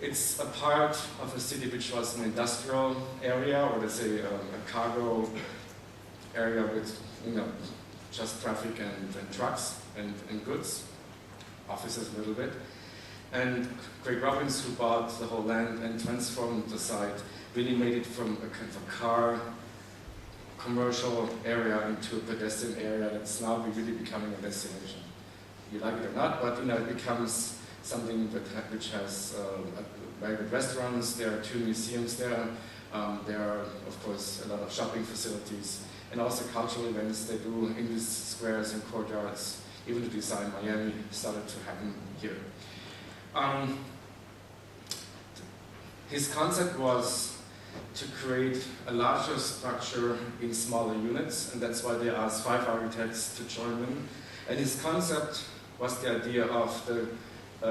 Speaker 4: It's a part of a city which was an industrial area, or let's say a cargo area with, just traffic and trucks and goods, offices a little bit. And Craig Robbins, who bought the whole land and transformed the site, really made it from a kind of a car commercial area into a pedestrian area that's now really becoming a destination. You like it or not, but it becomes something which has very good restaurants. There are 2 museums there. There are, of course, a lot of shopping facilities, and also cultural events they do in these squares and courtyards. Even the design Miami started to happen here. His concept was to create a larger structure in smaller units, and that's why they asked 5 architects to join them. And his concept was the idea of the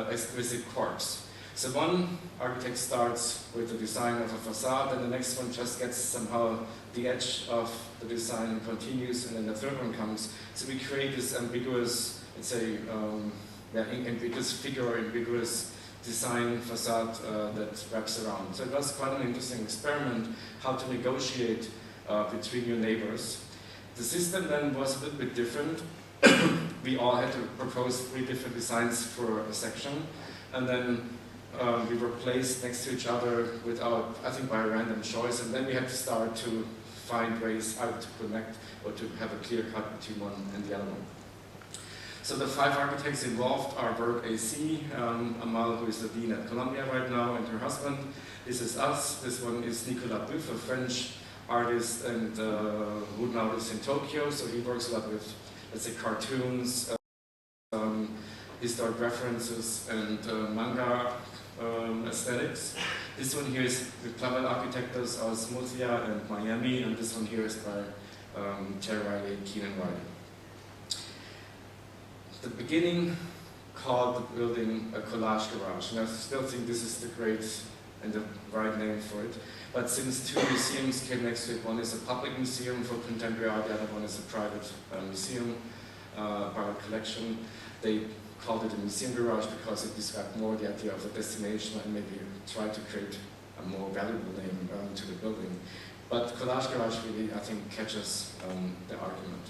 Speaker 4: exquisite corpse. So one architect starts with the design of a facade, and the next one just gets somehow the edge of the design and continues, and then the third one comes. So we create this ambiguous, let's say, ambiguous figure, ambiguous design facade that wraps around. So it was quite an interesting experiment, how to negotiate between your neighbors. The system then was a little bit different. We all had to propose 3 different designs for a section, and then we were placed next to each other without, I think, by a random choice, and then we had to start to find ways either to connect or to have a clear cut between one and the other one. So the 5 architects involved are Berg AC, Amal, who is the dean at Columbia right now, and her husband. This is us. This one is Nicolas Buff, a French artist, and who now lives in Tokyo, so he works a lot with, let's say, cartoons, historic references, and manga aesthetics. This one here is the Clavel Architects aus Murcia and Miami, and this one here is by Terry Riley and Keenan Riley. the beginning called the building a collage garage, and I still think this is the great and the right name for it. But since two museums came next to it, one is a public museum for contemporary art, the other one is a private museum, private collection, they called it a museum garage because it described more the idea of a destination and maybe tried to create a more valuable name to the building. But collage garage really, I think, catches the argument.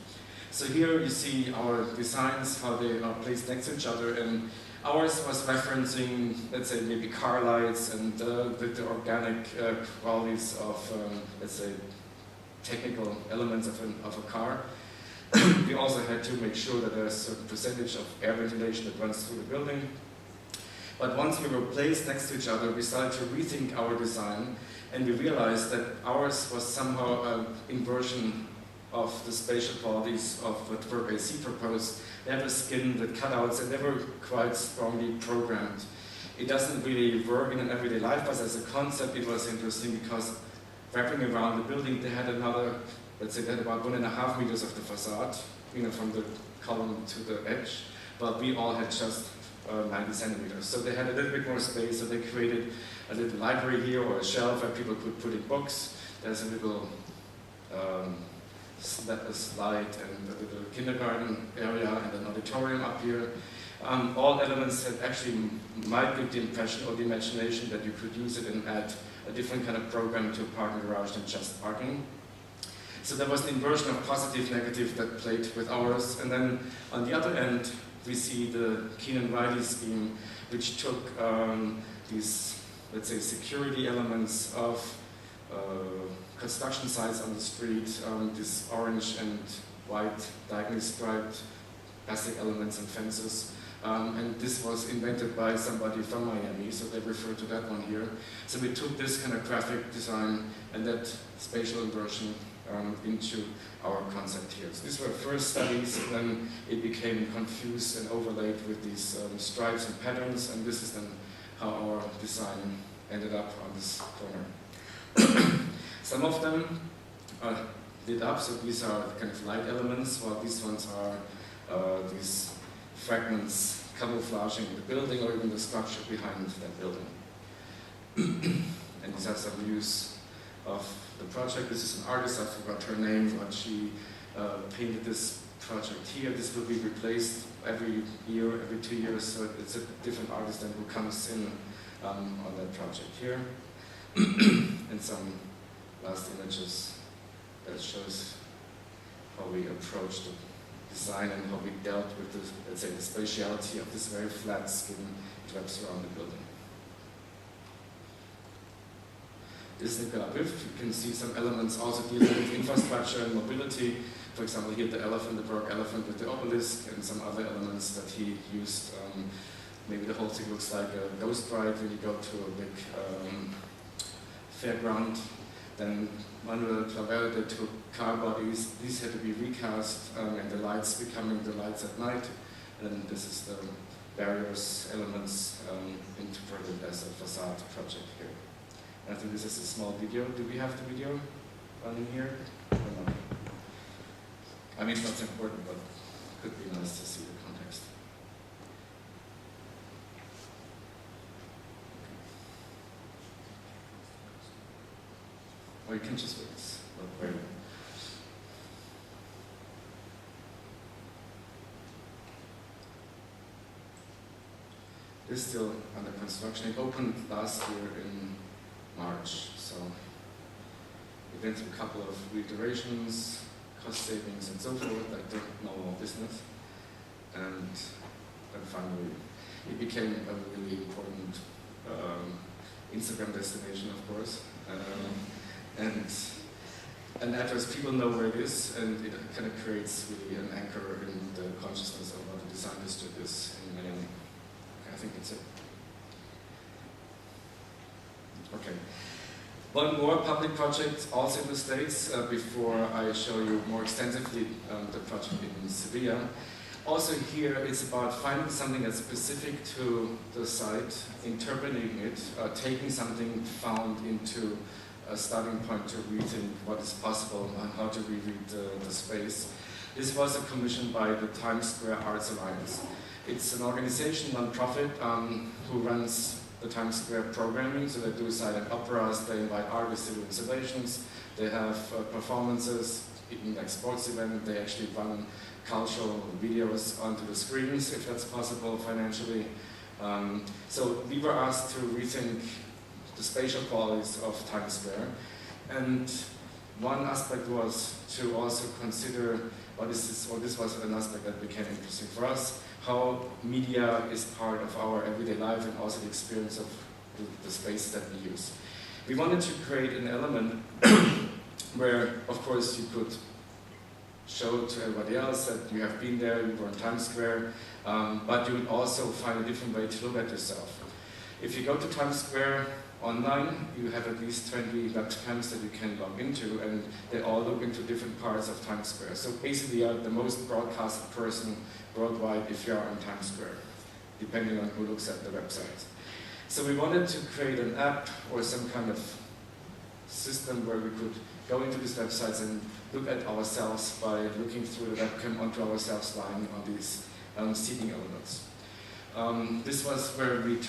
Speaker 4: So here you see our designs, how they are placed next to each other, and ours was referencing, let's say, maybe car lights and the organic qualities of, let's say, technical elements of a car. We also had to make sure that there's a certain percentage of air ventilation that runs through the building. But once we were placed next to each other, we started to rethink our design, and we realized that ours was somehow an inversion of the spatial qualities of what Work AC proposed. They have a skin, the cutouts, and they were quite strongly programmed. It doesn't really work in an everyday life, but as a concept it was interesting because wrapping around the building they had another, let's say they had about 1.5 meters of the facade, from the column to the edge, but we all had just 90 centimeters. So they had a little bit more space, so they created a little library here or a shelf where people could put in books. There's a little slide and a little kindergarten area and an auditorium up here. All elements that actually might give the impression or the imagination that you could use it and add a different kind of program to a parking garage than just parking. So there was an inversion of positive, negative that played with ours. And then on the other end, we see the Keenan-Riley scheme, which took these, let's say, security elements of construction sites on the street, this orange and white diagonally striped plastic elements and fences. And this was invented by somebody from Miami, so they refer to that one here. So we took this kind of graphic design and that spatial inversion into our concept here. So these were first studies, and then it became confused and overlaid with these stripes and patterns, and this is then how our design ended up on this corner. Some of them are lit up, so these are kind of light elements, while these ones are these fragments camouflaging the building or even the structure behind that building. And these are some views of the project. This is an artist, I forgot her name, but she painted this project here. This will be replaced every year, every 2 years, so it's a different artist then who comes in on that project here. And some last images that shows how we approached the design and how we dealt with the, let's say, the spatiality of this very flat skin that wraps around the building. This is Nicolas Biff. You can see some elements also dealing with infrastructure and mobility. For example, here the elephant, the Burke elephant with the obelisk, and some other elements that he used. Maybe the whole thing looks like a ghost ride when you go to a big fairground. Then Manuel Clavel, they took car bodies. These had to be recast, and the lights becoming the lights at night. And this is the barriers elements interpreted as a facade project here. I think this is a small video. Do we have the video running here? Or not? I mean, it's not important, but it could be nice to see the context. Or you can just wait. It's not very long. This is still under construction. It opened last year in March, so we went through a couple of reiterations, cost savings and so forth, like the normal business. And then finally, it became a really important Instagram destination, of course. And an address, people know where it is, and it kind of creates really an anchor in the consciousness of what the design district is in Miami. Okay, I think that's it. Okay. One more public project, also in the States, before I show you more extensively the project in Sevilla. Also here, it's about finding something that's specific to the site, interpreting it, taking something found into a starting point to rethink what is possible and how to reread the space. This was a commission by the Times Square Arts Alliance. It's an organization, non-profit, who runs the Times Square programming. So they do silent operas, they invite artists to do installations, they have performances, even like sports events. They actually run cultural videos onto the screens, if that's possible financially. So we were asked to rethink the spatial qualities of Times Square. And one aspect was to also consider this was an aspect that became interesting for us, how media is part of our everyday life and also the experience of the space that we use. We wanted to create an element where, of course, you could show to everybody else that you have been there, you were in Times Square, but you would also find a different way to look at yourself. If you go to Times Square online, you have at least 20 webcams that you can log into, and they all look into different parts of Times Square. So basically, you're the most broadcasted person worldwide if you are in Times Square, depending on who looks at the website. So we wanted to create an app or some kind of system where we could go into these websites and look at ourselves by looking through the webcam onto ourselves lying on these seating elements. This was where we,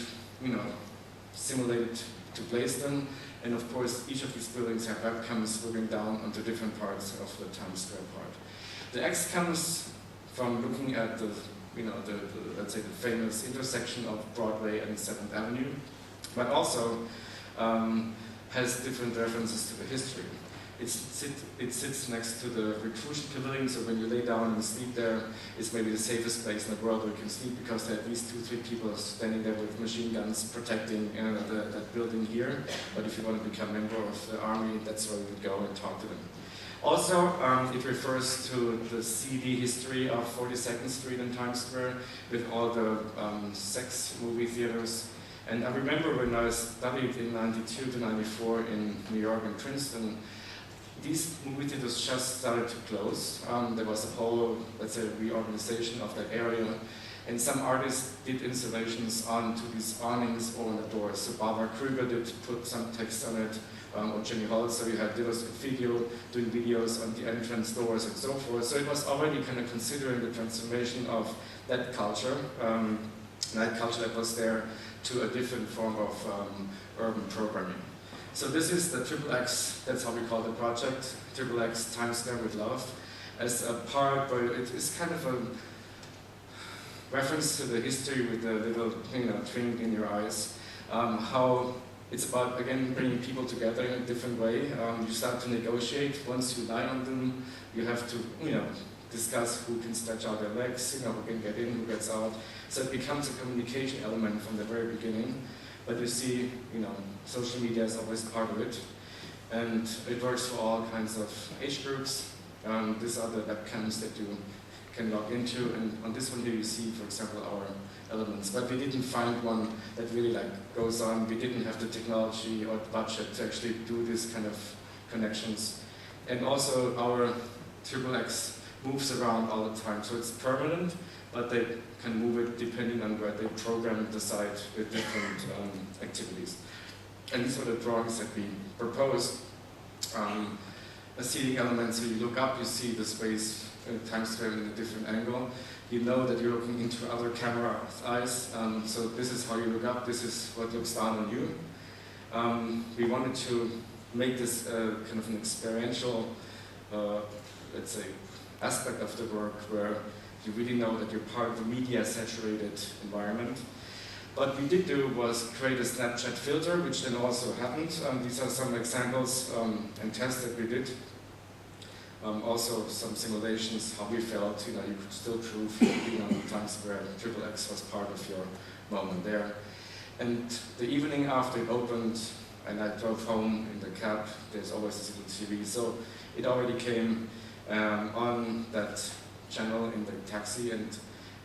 Speaker 4: simulated to place them, and of course each of these buildings have webcams looking down onto different parts of the Times Square part. The X comes from looking at the let's say the famous intersection of Broadway and 7th Avenue, but also has different references to the history. It sits next to the reclusion pavilion, so when you lay down and sleep there, it's maybe the safest place in the world where you can sleep, because there are at least 2-3 people standing there with machine guns protecting that building here. But if you want to become a member of the army, that's where you would go and talk to them. Also, it refers to the seedy history of 42nd Street and Times Square with all the sex movie theaters. And I remember when I studied in 92 to 94 in New York and Princeton, these movie theaters just started to close. There was a whole, let's say, reorganization of that area. And some artists did installations onto these awnings or on the doors. So Barbara Kruger did put some text on it, or Jenny Holt, so you had Dillos Video doing videos on the entrance doors and so forth. So it was already kind of considering the transformation of that culture, night culture that was there, to a different form of urban programming. So this is the XXX, that's how we call the project, XXX Times Square with Love, as a part where it is kind of a reference to the history with the little twink in your eyes, how it's about, again, bringing people together in a different way. You start to negotiate. Once you lie on them, you have to, discuss who can stretch out their legs, who can get in, who gets out. So it becomes a communication element from the very beginning. But you see, social media is always part of it. And it works for all kinds of age groups. These are the webcams that you can log into. And on this one here you see, for example, our elements. But we didn't find one that really goes on. We didn't have the technology or the budget to actually do this kind of connections. And also our XXX moves around all the time. So it's permanent, but they can move it depending on where they program the site with different activities. And these are the drawings that we proposed. A seating element, so you look up, you see the space Times Square in a different angle. You know that you're looking into other camera eyes, so this is how you look up, this is what looks down on you. We wanted to make this kind of an experiential, let's say, aspect of the work where you really know that you're part of a media-saturated environment. What we did do was create a Snapchat filter, which then also happened. These are some examples and tests that we did. Also some simulations, how we felt, you could still prove being on Times Square, XXX was part of your moment there. And the evening after it opened, and I drove home in the cab, there's always this little TV, so it already came on that channel in the taxi, and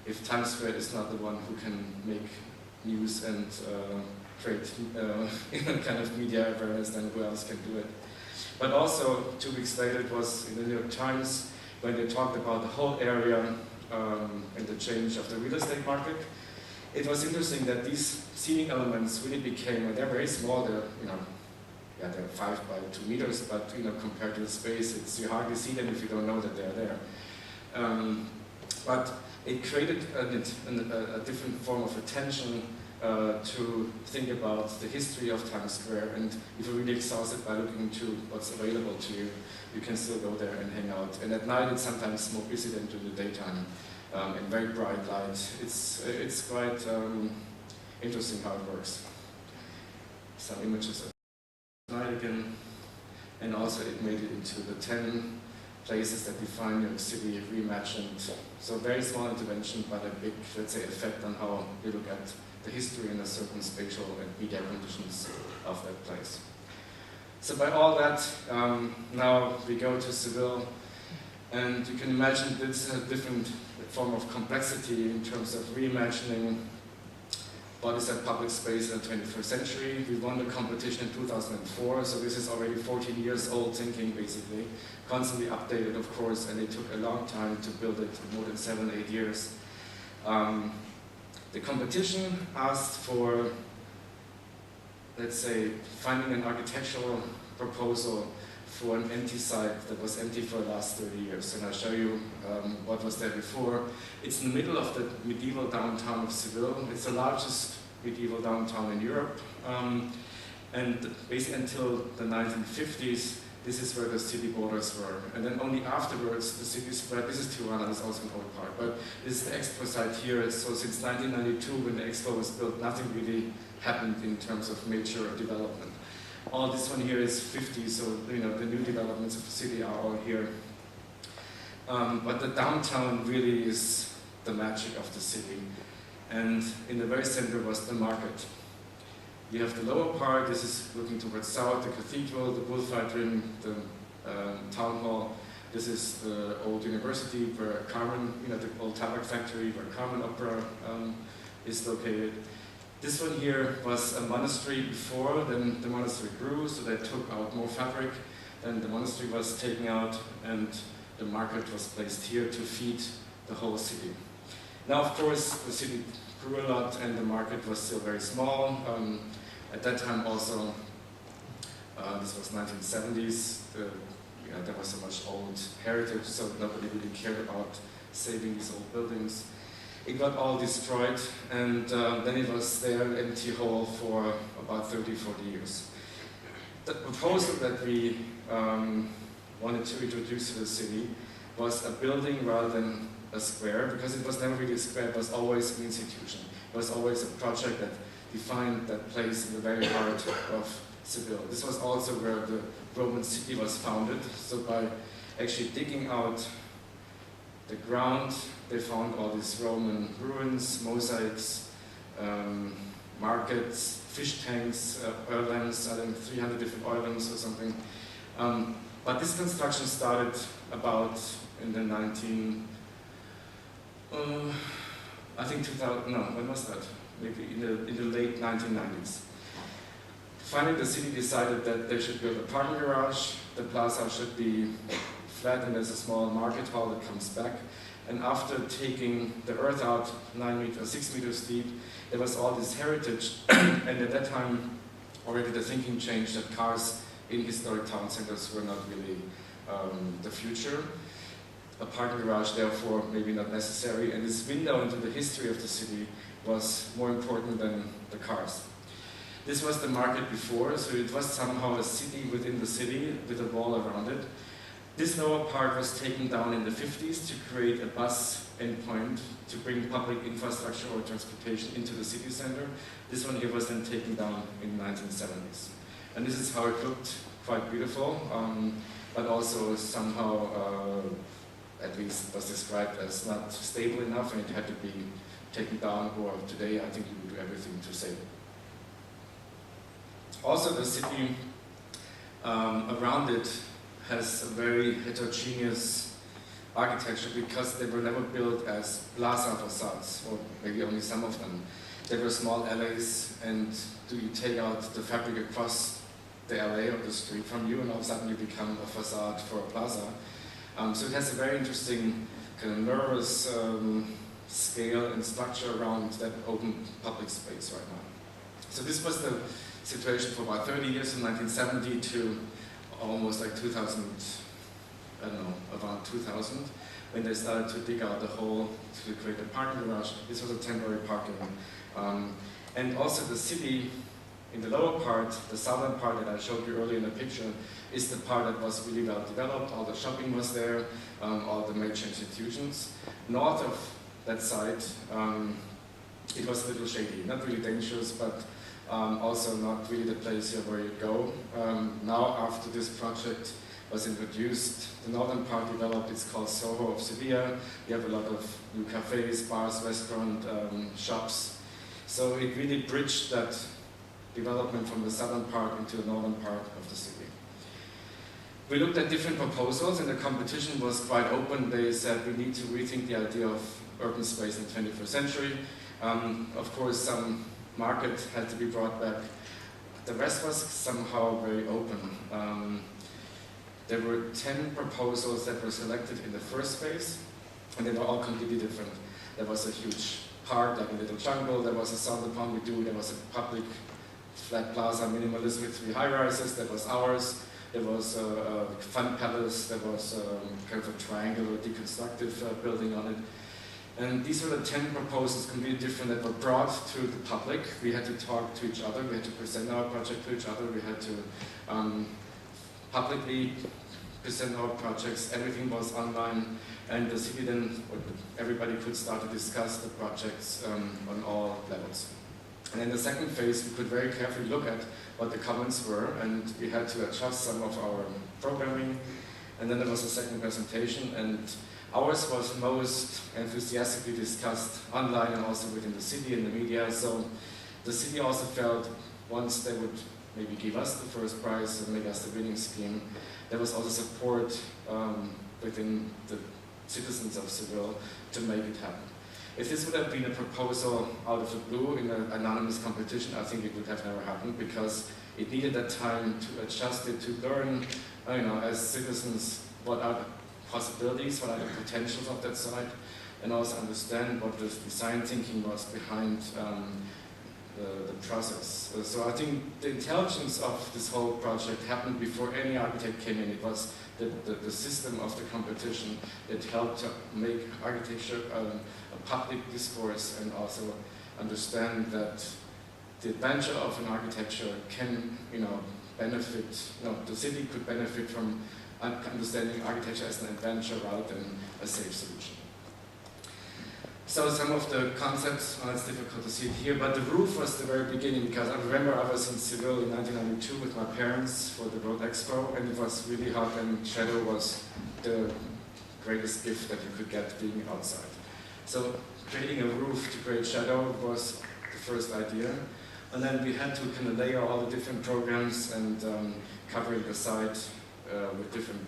Speaker 4: if Times Square is not the one who can make news and create kind of media awareness, then who else can do it? But also, 2 weeks later, it was in the New York Times when they talked about the whole area and the change of the real estate market. It was interesting that these seating elements really became, they're very small, they're 5 by 2 meters, but compared to the space, you hardly see them if you don't know that they're there. But it created a different form of attention to think about the history of Times Square, and if you're really exhausted by looking into what's available to you, you can still go there and hang out. And at night it's sometimes more busy than during the daytime, and very bright light. It's quite interesting how it works. Some images at night again, and also it made it into the 10 places that define New York City reimagined. So very small intervention, but a big, let's say, effect on how we look at the history and the certain spatial and media conditions of that place. So by all that, now we go to Seville, and you can imagine this is a different form of complexity in terms of reimagining bodies and public space in the 21st century. We won the competition in 2004, so this is already 14 years old thinking, basically. Constantly updated, of course, and it took a long time to build it, more than 7-8 years. The competition asked for, let's say, finding an architectural proposal for an empty site that was empty for the last 30 years. And I'll show you what was there before. It's in the middle of the medieval downtown of Seville. It's the largest medieval downtown in Europe. And basically until the 1950s, this is where the city borders were. And then only afterwards, the city spread. This is Tirana, this is also an old part. But this is the expo site here. So since 1992, when the expo was built, nothing really happened in terms of major development. All this one here is 50, so you know the new developments of the city are all here. But the downtown really is the magic of the city. And in the very center was the market. You have the lower part, this is looking towards south, the cathedral, the bullfight ring, the town hall. This is the old university where Carmen, you know, the old tobacco factory where Carmen Opera is located. This one here was a monastery before, then the monastery grew, so they took out more fabric, then the monastery was taken out, and the market was placed here to feed the whole city. Now, of course, the city grew a lot, and the market was still very small. At that time also, this was 1970s, there was so much old heritage, so nobody really cared about saving these old buildings. It got all destroyed, and then it was there, an empty hole for about 30-40 years. The proposal that we wanted to introduce to the city was a building rather than a square, because it was never really a square, it was always an institution. It was always a project that defined that place in the very heart of Seville. This was also where the Roman city was founded, so by actually digging out the ground, they found all these Roman ruins, mosaics, markets, fish tanks, oil lamps, I think 300 different oil lamps or something. But this construction started about in the I think 2000, no, when was that? Maybe in the late 1990s. Finally, the city decided that they should build a parking garage, the plaza should be flat, and there's a small market hall that comes back. And after taking the earth out 6 meters deep, there was all this heritage, and at that time already the thinking changed that cars in historic town centers were not really the future. A parking garage, therefore, maybe not necessary, and this window into the history of the city was more important than the cars. This was the market before, so it was somehow a city within the city with a wall around it. This lower part was taken down in the 50s to create a bus endpoint to bring public infrastructure or transportation into the city center. This one here was then taken down in the 1970s. And this is how it looked, quite beautiful, but also somehow, at least was described as not stable enough, and it had to be taken down, or today I think you would do everything to save it. Also, the city around it has a very heterogeneous architecture because they were never built as plaza facades, or maybe only some of them. They were small alleys, and do you take out the fabric across the alley or the street from you, and all of a sudden you become a facade for a plaza. So it has a very interesting kind of nervous scale and structure around that open public space right now. So this was the situation for about 30 years, from 1970 to almost like 2000, I don't know, around 2000, when they started to dig out the hole to create a parking garage. This was a temporary parking. And also the city, in the lower part, the southern part that I showed you earlier in the picture, is the part that was really well developed. All the shopping was there, all the major institutions. North of that site, it was a little shady, not really dangerous, but also not really the place here where you go. Now, after this project was introduced, the northern part developed. It's called Soho of Sevilla. We have a lot of new cafes, bars, restaurants, shops. So it really bridged that development from the southern part into the northern part of the city. We looked at different proposals, and the competition was quite open. They said we need to rethink the idea of urban space in the 21st century. Of course, some market had to be brought back. The rest was somehow very open. There were 10 proposals that were selected in the first phase, and they were all completely different. There was a huge park, like a little jungle. There was a Salle de Pompidou. There was a public flat plaza, minimalist with 3 high-rises. That was ours. There was a fun palace. There was kind of a triangular deconstructive building on it. And these were the 10 proposals, completely different, that were brought to the public. We had to talk to each other. We had to present our project to each other. We had to publicly present our projects. Everything was online. And the city then, everybody could start to discuss the projects on all levels. And in the second phase, we could very carefully look at what the comments were, and we had to adjust some of our programming. And then there was a second presentation, and ours was most enthusiastically discussed online and also within the city and the media. So the city also felt once they would maybe give us the first prize and make us the winning scheme, there was also support within the citizens of Seville to make it happen. If this would have been a proposal out of the blue in an anonymous competition, I think it would have never happened, because it needed that time to adjust it, to learn, as citizens, what are the possibilities, what are the potentials of that site, and also understand what the design thinking was behind the process. So I think the intelligence of this whole project happened before any architect came in. It was the system of the competition that helped to make architecture a public discourse, and also understand that the adventure of an architecture can, benefit, the city could benefit from understanding architecture as an adventure rather than a safe solution. So some of the concepts, it's difficult to see it here, but the roof was the very beginning, because I remember I was in Seville in 1992 with my parents for the Road Expo, and it was really hot, and shadow was the greatest gift that you could get being outside. So creating a roof to create shadow was the first idea, and then we had to kind of layer all the different programs and covering the site with different,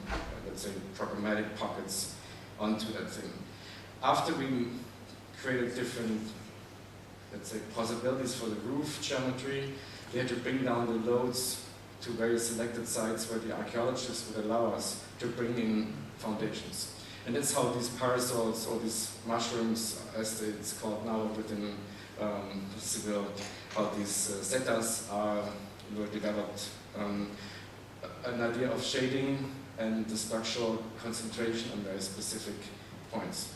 Speaker 4: let's say, programmatic pockets onto that thing. After we created different, let's say, possibilities for the roof geometry, we had to bring down the loads to very selected sites where the archaeologists would allow us to bring in foundations. And that's how these parasols, or these mushrooms, as it's called now within Seville, how these setas were developed. An idea of shading and the structural concentration on very specific points.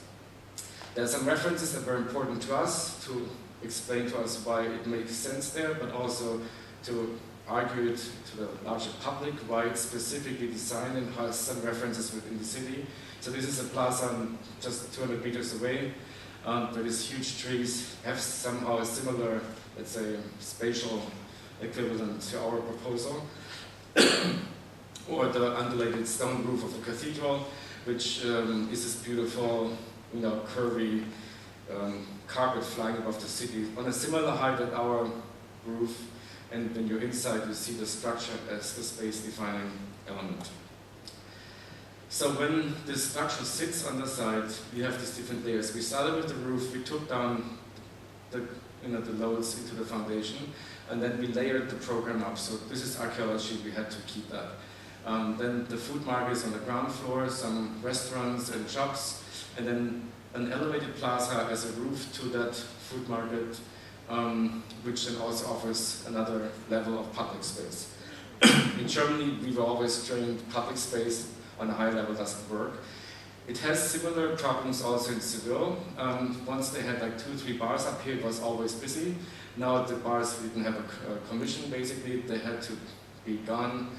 Speaker 4: There are some references that were important to us to explain to us why it makes sense there, but also to argue it to the larger public, why it's specifically designed and has some references within the city. So this is a plaza just 200 meters away, where these huge trees have somehow a similar, let's say, spatial equivalent to our proposal. Or the undulated stone roof of the cathedral, which is this beautiful, curvy carpet flying above the city on a similar height at our roof. And when you're inside, you see the structure as the space-defining element. So when this structure sits on the side, we have these different layers. We started with the roof, we took down the loads into the foundation, and then we layered the program up. So this is archaeology, we had to keep that. Then the food market is on the ground floor, some restaurants and shops, and then an elevated plaza as a roof to that food market, which then also offers another level of public space. In Germany, we were always trained public space on a high level doesn't work. It has similar problems also in Seville. Once they had like 2-3 bars up here, it was always busy. Now the bars didn't have a commission, basically. They had to be gone,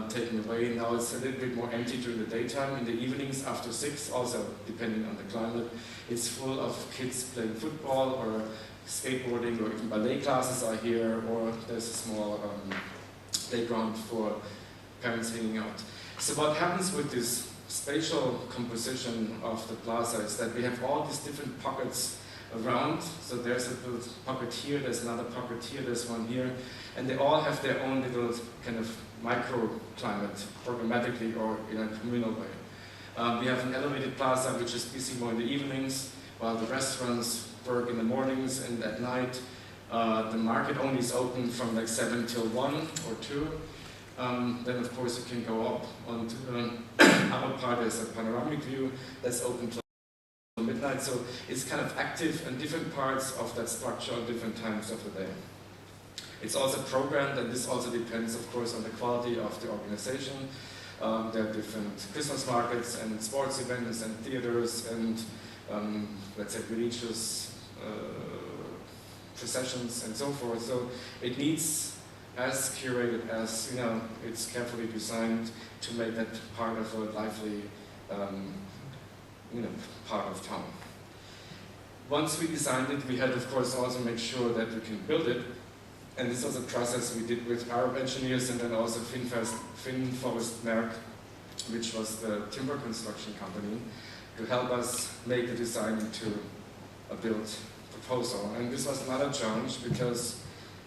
Speaker 4: taken away. Now it's a little bit more empty during the daytime. In the evenings after 6, also depending on the climate, it's full of kids playing football or skateboarding, or even ballet classes are here, or there's a small playground for parents hanging out. So what happens with this spatial composition of the plaza is that we have all these different pockets around. So there's a little pocket here, there's another pocket here, there's one here, and they all have their own little kind of microclimate, programmatically or in a communal way. We have an elevated plaza which is busy more in the evenings, while the restaurants work in the mornings and at night. The market only is open from like 7 till 1 or 2. Then of course you can go up onto the upper part. There's a panoramic view that's open till midnight. So it's kind of active in different parts of that structure at different times of the day. It's also programmed, and this also depends of course on the quality of the organization. There are different Christmas markets and sports events and theaters and let's say religious processions and so forth. So it needs as curated as, you know, it's carefully designed to make that part of a lively, you know, part of town. Once we designed it, we had of course also make sure that we can build it, and this was a process we did with Arab engineers and then also Forest Merck, which was the timber construction company, to help us make the design into a built proposal. And this was another challenge because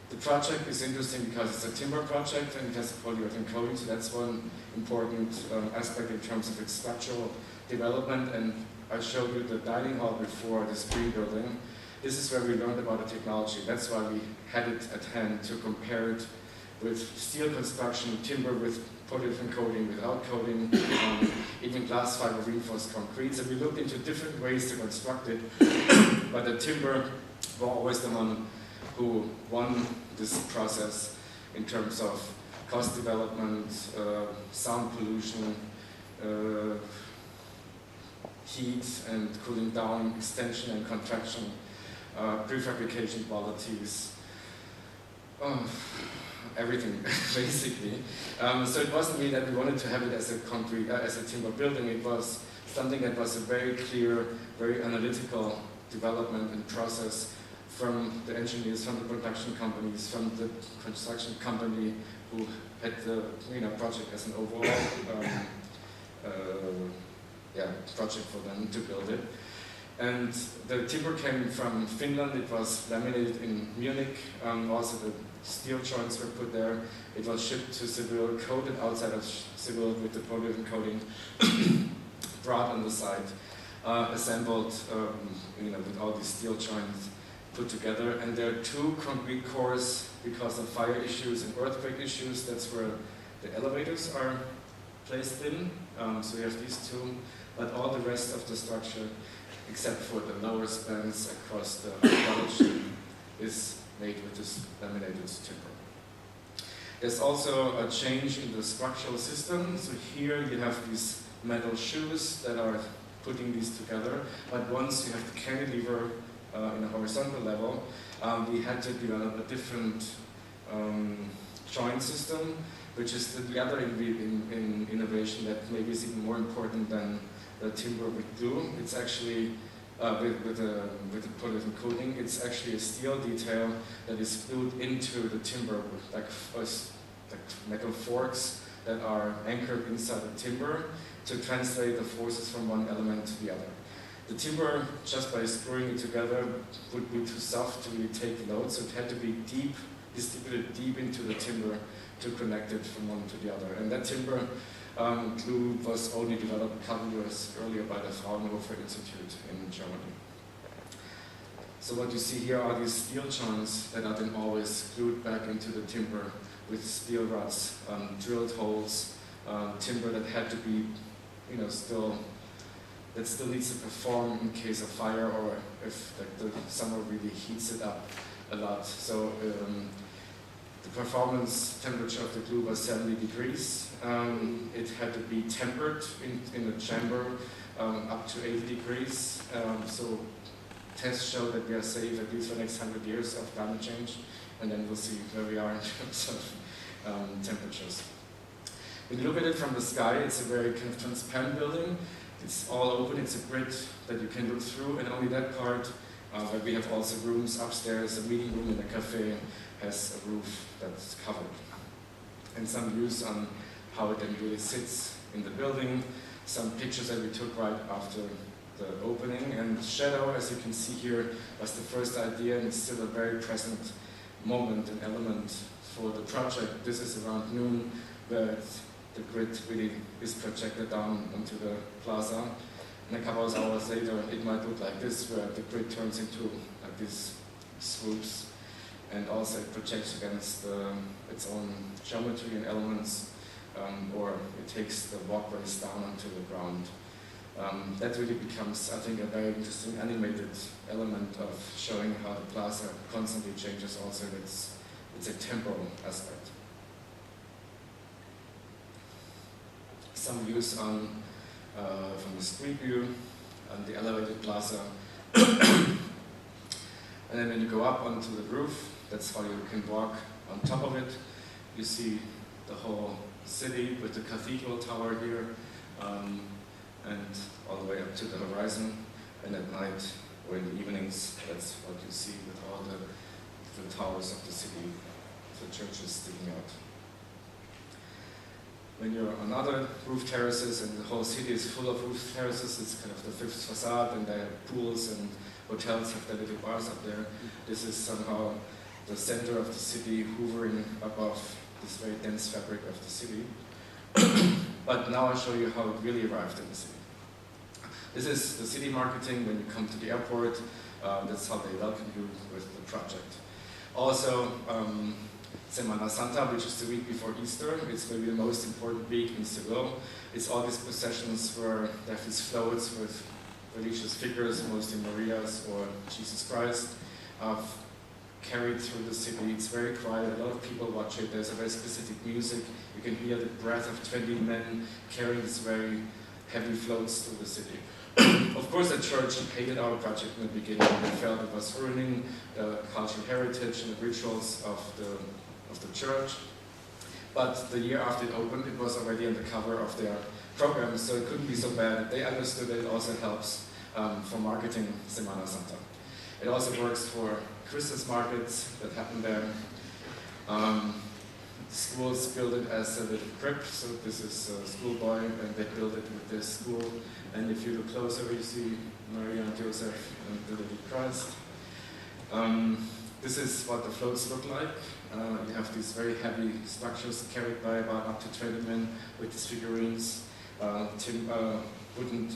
Speaker 4: the project is interesting because it's a timber project and it has a polyurethane coating, so that's one important aspect in terms of its structural development. And I showed you the dining hall before, this green building. This is where we learned about the technology. That's why we had it at hand to compare it with steel construction, timber with polyurethane coating, without coating, even glass fiber reinforced concrete. So we looked into different ways to construct it, but the timber was always the one who won this process in terms of cost development, sound pollution, heat and cooling down, extension and contraction, prefabrication qualities, everything basically. So it wasn't really that we wanted to have it as a concrete, as a timber building. It was something that was a very clear, very analytical development and process from the engineers, from the production companies, from the construction company who had the project as an overall project for them to build it. And the timber came from Finland. It was laminated in Munich. Also the steel joints were put there. It was shipped to Seville, coated outside of Seville with the polyurethane coating, brought on the site, assembled with all these steel joints put together. And there are 2 concrete cores because of fire issues and earthquake issues. That's where the elevators are placed in. So we have these 2, but all the rest of the structure, except for the lower spans across the archaeology, is made with this laminated timber. There's also a change in the structural system. So here you have these metal shoes that are putting these together, but once you have the cantilever in a horizontal level, we had to develop a different joint system, which is the other innovation that maybe is even more important than the timber with glue. It's actually with the polyurethane coating. It's actually a steel detail that is glued into the timber with like metal forks that are anchored inside the timber to translate the forces from one element to the other. The timber, just by screwing it together, would be too soft to really take the load, so it had to be distributed deep into the timber to connect it from one to the other. And that timber glue was only developed a couple years earlier by the Fraunhofer Institute in Germany. So what you see here are these steel joints that are then always glued back into the timber with steel rods, drilled holes, timber that had to be, that still needs to perform in case of fire or if the summer really heats it up a lot. So The performance temperature of the glue was 70 degrees. It had to be tempered in a chamber up to 80 degrees. So tests show that we are safe at least for the next 100 years of climate change, and then we'll see where we are in terms of temperatures. When you look at it from the sky, it's a very kind of transparent building. It's all open, it's a grid that you can look through, and only that part, where we have also rooms upstairs, a meeting room and a cafe, has a roof that's covered. And some views on how it then really sits in the building, some pictures that we took right after the opening, and shadow, as you can see here, was the first idea, and it's still a very present moment and element for the project. This is around noon, where the grid really is projected down onto the plaza. And a couple of hours later, it might look like this, where the grid turns into like these swoops, and also it projects against its own geometry and elements, or it takes the walkways down onto the ground. That really becomes, I think, a very interesting animated element of showing how the plaza constantly changes also in it's a temporal aspect. Some views on from the street view on the elevated plaza. And then when you go up onto the roof, that's how you can walk on top of it. You see the whole city with the cathedral tower here, and all the way up to the horizon. And at night or in the evenings, that's what you see with all the towers of the city, the churches sticking out. When you're on other roof terraces, and the whole city is full of roof terraces, it's kind of the fifth facade, and they have pools, and hotels have their little bars up there. This is somehow the center of the city hovering above this very dense fabric of the city. But now I'll show you how it really arrived in the city. This is the city marketing when you come to the airport. That's how they welcome you with the project. Also, Semana Santa, which is the week before Easter. It's maybe the most important week in Seville. It's all these processions where they have these floats with religious figures, mostly Marias or Jesus Christ, carried through the city. It's very quiet, a lot of people watch it. There's a very specific music. You can hear the breath of 20 men carrying these very heavy floats through the city. Of course, the church hated our project in the beginning. They felt it was ruining the cultural heritage and the rituals of the church. But the year after it opened, it was already on the cover of their program, so it couldn't be so bad. They understood that it also helps for marketing Semana Santa. It also works for Christmas markets that happen there. Schools build it as a little crypt, so this is a schoolboy, and they build it with their school. And if you look closer, you see Maria and Joseph and the little Christ. This is what the floats look like. You have these very heavy structures carried by about up to 20 men with these figurines, wooden,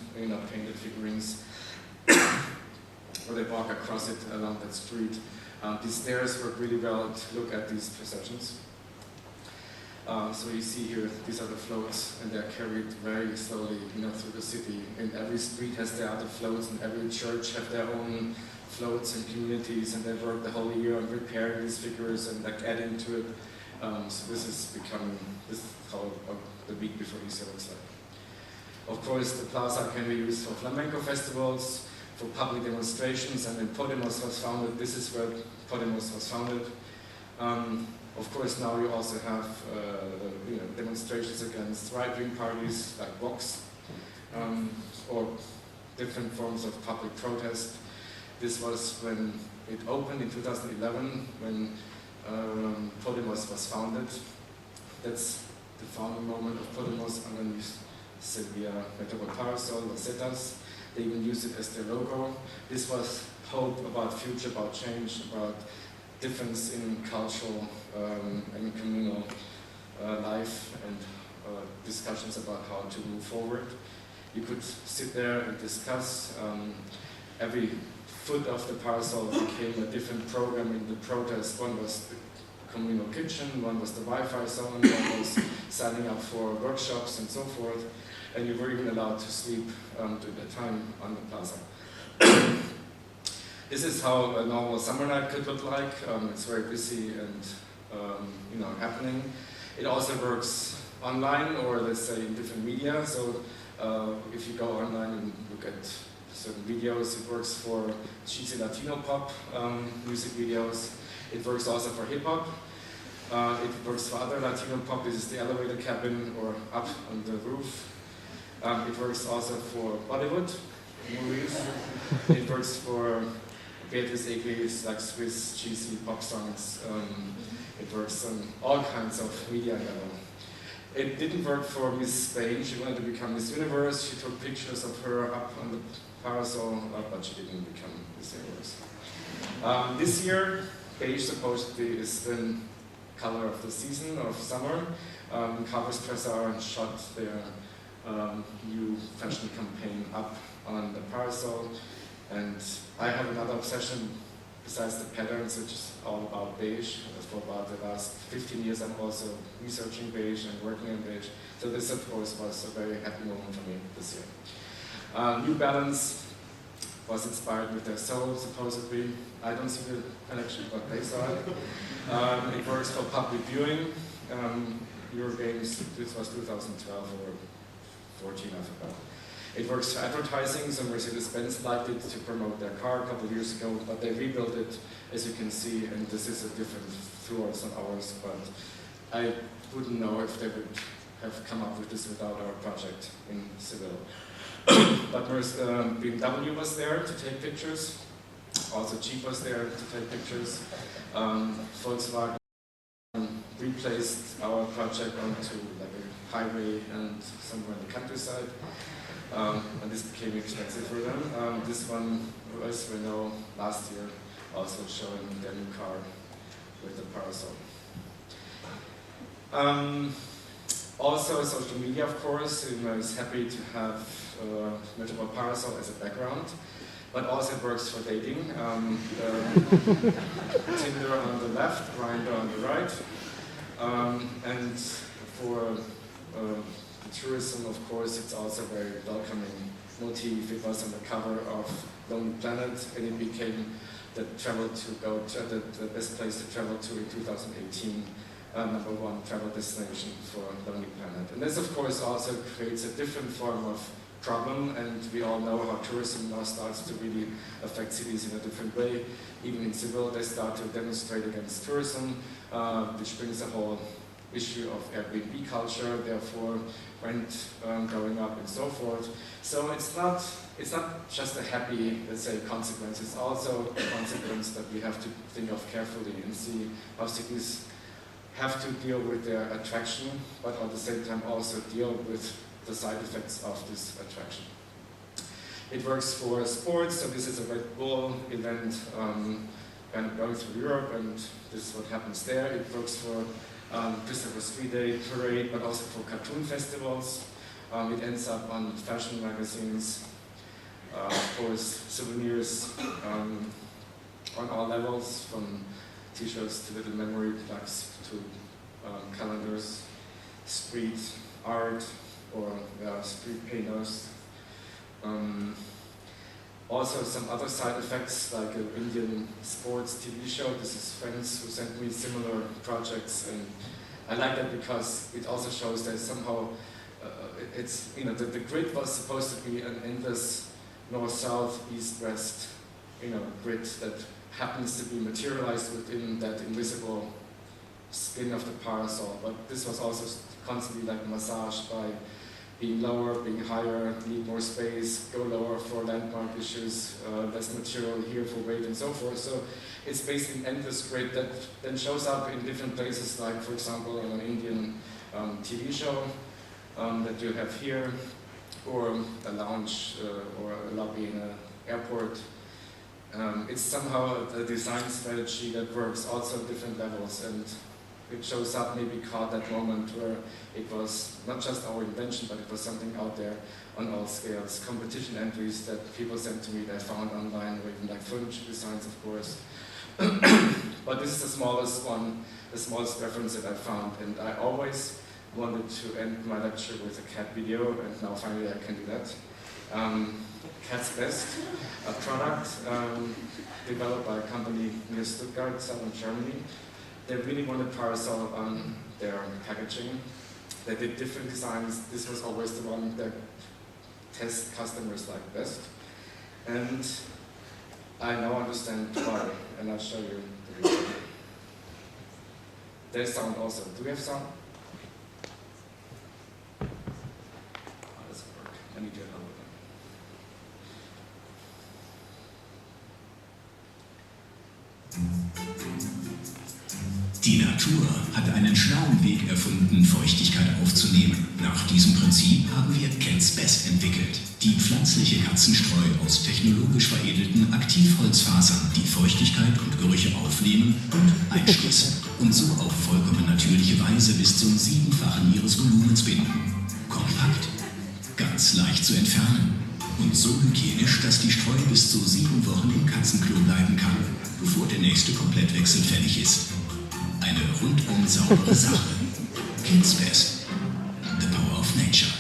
Speaker 4: painted figurines, where they walk across it along that street. These stairs work really well to look at these processions. So you see here, these are the floats, and they're carried very slowly, through the city. And every street has their other floats, and every church have their own floats and communities, and they work the whole year on repairing these figures and adding to it. So this is how the week before Easter looks like. Of course, the plaza can be used for flamenco festivals, for public demonstrations, and when Podemos was founded, this is where Podemos was founded. Of course, now you also have demonstrations against right-wing parties like Vox, or different forms of public protest. This was when it opened in 2011, when Podemos was founded. That's the founding moment of Podemos underneath Sevilla Metropol Parasol, Los Zetas. They even used it as their logo. This was hope about future, about change, about difference in cultural and communal life, and discussions about how to move forward. You could sit there and discuss. Every foot of the parasol became a different program in the protest. One was the communal kitchen, one was the Wi-Fi zone, one was signing up for workshops and so forth. And you were even allowed to sleep during the time on the plaza. This is how a normal summer night could look like. It's very busy and happening. It also works online, or let's say in different media. So if you go online and look at certain videos, it works for cheesy Latino pop music videos. It works also for hip hop. It works for other Latino pop. This is the elevator cabin or up on the roof. It works also for Bollywood movies. It works for Beatrice Eglis, like Swiss cheesy pop songs. It works on all kinds of media level. It didn't work for Miss Spain. She wanted to become Miss Universe. She took pictures of her up on the parasol, but she didn't become Miss Universe. This year, beige supposedly is the color of the season, of summer. Carver's Pressa shot their new fashion campaign up on the parasol. And I have another obsession besides the patterns, which is all about beige. For about the last 15 years, I'm also researching beige and working on beige. So this, of course, was a very happy moment for me this year. New Balance was inspired with their soul, supposedly. I don't see the connection, but they saw it. It works for public viewing. Eurogames, this was 2012 or 14, I forgot. It works for advertising, so Mercedes-Benz liked it to promote their car a couple of years ago, but they rebuilt it, as you can see, and this is a different floors than ours, but I wouldn't know if they would have come up with this without our project in Seville. But BMW was there to take pictures, also Jeep was there to take pictures. Volkswagen replaced our project onto like a highway and somewhere in the countryside. And this became expensive for them. This one, as we know, last year, also showing their new car with the parasol. Also, social media, of course. I was happy to have Metabol Parasol as a background, but also it works for dating. Tinder on the left, Grindr on the right, and for tourism, of course, it's also very welcoming motif. It was on the cover of Lonely Planet, and it became the best place to travel to in 2018, #1 travel destination for Lonely Planet. And this, of course, also creates a different form of problem, and we all know how tourism now starts to really affect cities in a different way. Even in Seville, they start to demonstrate against tourism, which brings a whole issue of Airbnb culture, therefore rent going up and so forth. So it's not just a happy, let's say, consequence. It's also a consequence that we have to think of carefully and see how cities have to deal with their attraction, but at the same time also deal with the side effects of this attraction. It works for sports, so this is a Red Bull event kind of going through Europe, and this is what happens there. It works for Christopher Street Day parade, but also for cartoon festivals. It ends up on fashion magazines, of course, souvenirs on all levels, from t-shirts to little memory plaques to calendars, street art, or street painters. Also some other side effects, like an Indian sports TV show. This is friends who sent me similar projects, and I like that because it also shows that somehow the grid was supposed to be an endless north-south, east-west, grid that happens to be materialized within that invisible skin of the parasol. But this was also constantly like massaged by being lower, being higher, need more space, go lower for landmark issues, less material here for weight and so forth. So it's basically an endless grid that then shows up in different places, like for example in an Indian TV show that you have here, or a lounge or a lobby in an airport. It's somehow a design strategy that works also at different levels, and it shows up maybe caught that moment where it was not just our invention, but it was something out there on all scales. Competition entries that people sent to me that I found online, or even like furniture designs, of course. But this is the smallest one, the smallest reference that I found, and I always wanted to end my lecture with a cat video, and now finally I can do that. Cat's Best, a product developed by a company near Stuttgart, southern Germany. they really wanted parasol on their packaging. They did different designs. This was always the one that test customers like best. And I now understand why, and I'll show you the reason. There's sound also. Do we have sound? How does it work? I need your help with
Speaker 5: Die Natur hat einen schlauen Weg erfunden, Feuchtigkeit aufzunehmen. Nach diesem Prinzip haben wir Cats Best entwickelt. Die pflanzliche Katzenstreu aus technologisch veredelten Aktivholzfasern, die Feuchtigkeit und Gerüche aufnehmen und einschließen. Und so auf vollkommen natürliche Weise bis zum 7-fachen ihres Volumens binden. Kompakt, ganz leicht zu entfernen. Und so hygienisch, dass die Streu bis zu 7 Wochen im Katzenklo bleiben kann, bevor der nächste Komplettwechsel fällig ist. Eine rundum saubere Sache. Cats Best. The power of nature.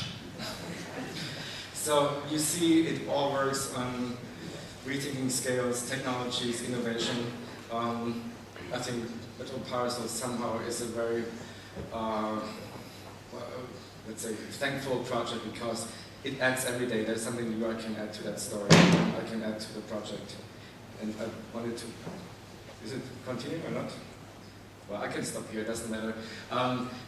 Speaker 4: So you see, it all works on rethinking scales, technologies, innovation. I think Little Parasol somehow is a very, let's say, thankful project because it adds every day. There's something new I can add to that story. I can add to the project. And I wanted to, is it continuing or not? Well, I can stop here, it doesn't matter.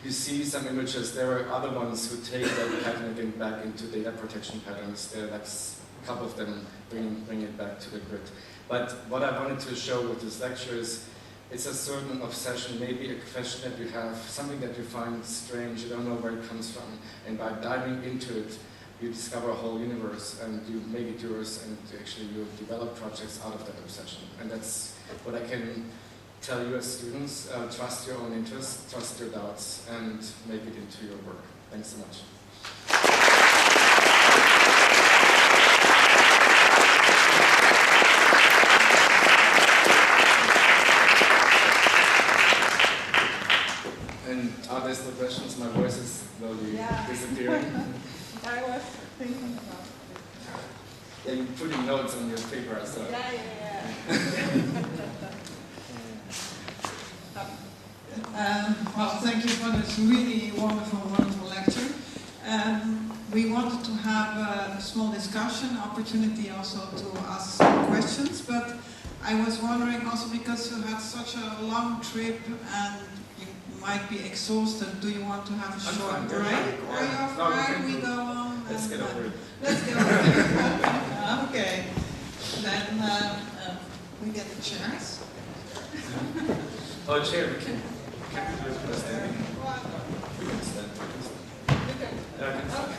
Speaker 4: You see some images, there are other ones who take that pattern again back into data protection patterns. There are like a couple of them bring it back to the grid. But what I wanted to show with this lecture is it's a certain obsession, maybe a question that you have, something that you find strange, you don't know where it comes from. And by diving into it, you discover a whole universe and you make it yours and actually you develop projects out of that obsession. And that's what I can tell you as students, trust your own interests, trust your doubts, and make it into your work. Thanks so much. And are there still questions? My voice is slowly disappearing.
Speaker 3: I was thinking about it.
Speaker 4: Yeah, you're putting notes on your paper, I saw.
Speaker 1: Well, thank you for this really wonderful lecture. We wanted to have a small discussion, opportunity also to ask some questions, but I was wondering also because you had such a long trip and you might be exhausted, do you want to have a short break? Or are you fine? We go on?
Speaker 4: Let's get over it.
Speaker 1: Let's get over it. Okay. Then we get the chairs.
Speaker 4: Oh, chair, we can do it standing. We can stand. Yeah, I can stand.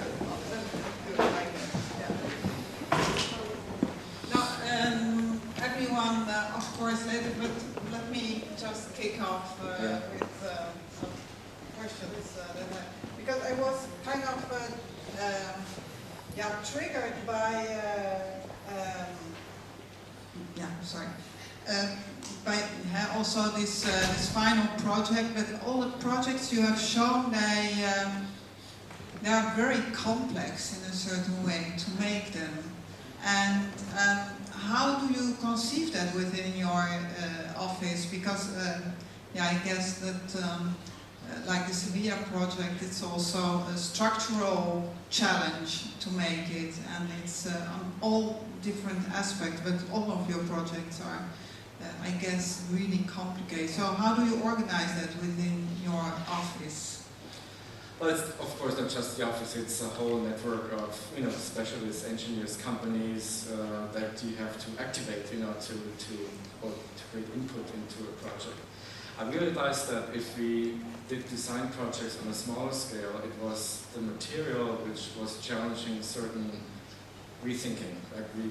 Speaker 1: Now, everyone, of course, later, but let me just kick off with some questions because I was kind of triggered by by also this final project. But all the projects you have shown, they are very complex in a certain way to make them. And how do you conceive that within your office? Because I guess that like the Sevilla project, it's also a structural challenge to make it, and it's on all different aspects, but all of your projects are, I guess, really complicated. So how do you organize that within your office?
Speaker 4: Well, it's of course not just the office, it's a whole network of specialists, engineers, companies that you have to activate to create input into a project. I realized that if we did design projects on a smaller scale, it was the material which was challenging certain rethinking. Like we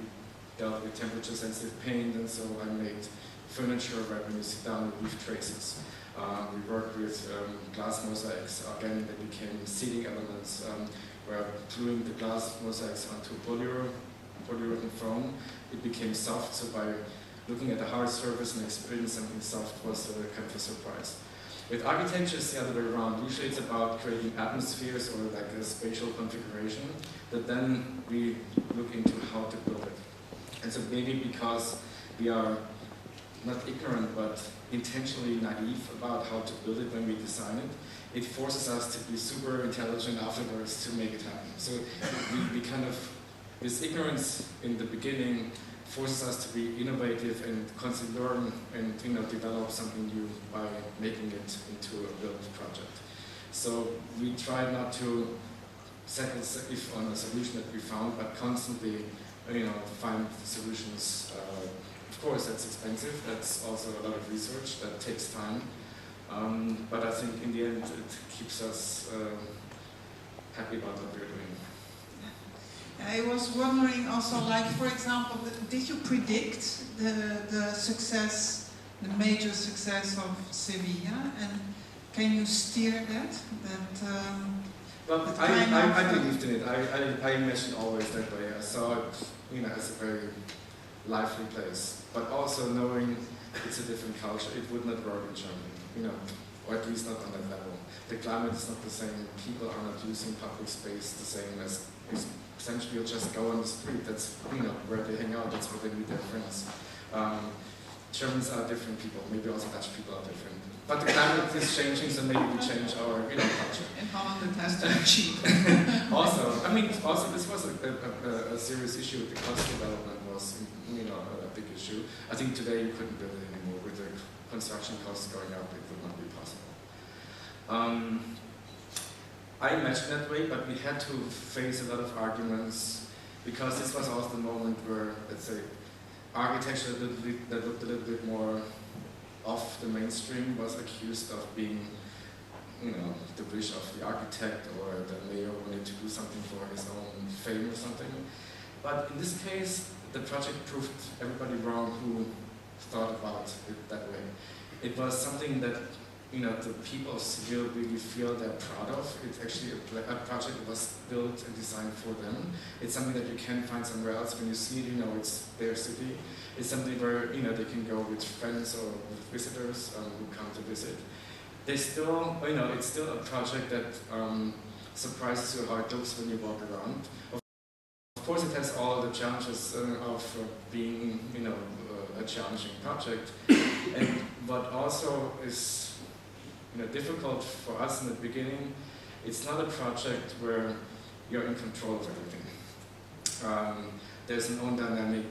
Speaker 4: dealt with temperature sensitive paint, and so I made furniture where when you sit down you leave traces. We worked with glass mosaics. Again, they became seating elements where gluing the glass mosaics onto polyurethane foam, it became soft. So by looking at the hard surface and experiencing something soft was kind of a surprise. With architecture, it's the other way around. Usually it's about creating atmospheres or like a spatial configuration, but then we look into how to build it. And so maybe because we are not ignorant, but intentionally naive about how to build it when we design it, it forces us to be super intelligent afterwards to make it happen. So we kind of, this ignorance in the beginning forces us to be innovative and constantly learn and develop something new by making it into a built project. So we try not to settle if on a solution that we found, but constantly find solutions. Of course, that's expensive. That's also a lot of research that takes time. But I think in the end, it keeps us happy about what we're doing.
Speaker 1: I was wondering also, like, for example, did you predict the success, the major success of Sevilla, and can you steer that?
Speaker 4: Well, I believed in it. I imagined always that way. I saw it, as a very lively place, but also knowing it's a different culture. It would not work in Germany, or at least not on that level. The climate is not the same. People are not using public space the same as. Essentially, you'll just go on the street. That's where they hang out. That's where they meet their friends. Germans are different people. Maybe also Dutch people are different. But the climate is changing, so maybe we change our culture.
Speaker 1: In Holland, it has to be cheap.
Speaker 4: Also, this was a serious issue. The cost development was a big issue. I think today you couldn't build it anymore. With the construction costs going up, it would not be possible. I imagined that way, but we had to face a lot of arguments because this was also the moment where, let's say, architecture that looked a little bit more off the mainstream was accused of being, the wish of the architect, or the mayor wanted to do something for his own fame or something. But in this case, the project proved everybody wrong who thought about it that way. It was something that the people of Seville really feel they're proud of. It's actually a project that was built and designed for them. It's something that you can't find somewhere else. When you see it, it's their city. It's something where they can go with friends or with visitors who come to visit. They still, it's still a project that surprises you how it looks when you walk around. Of course, it has all the challenges of being, a challenging project. And what also is difficult for us in the beginning, it's not a project where you're in control of everything. There's an own dynamic,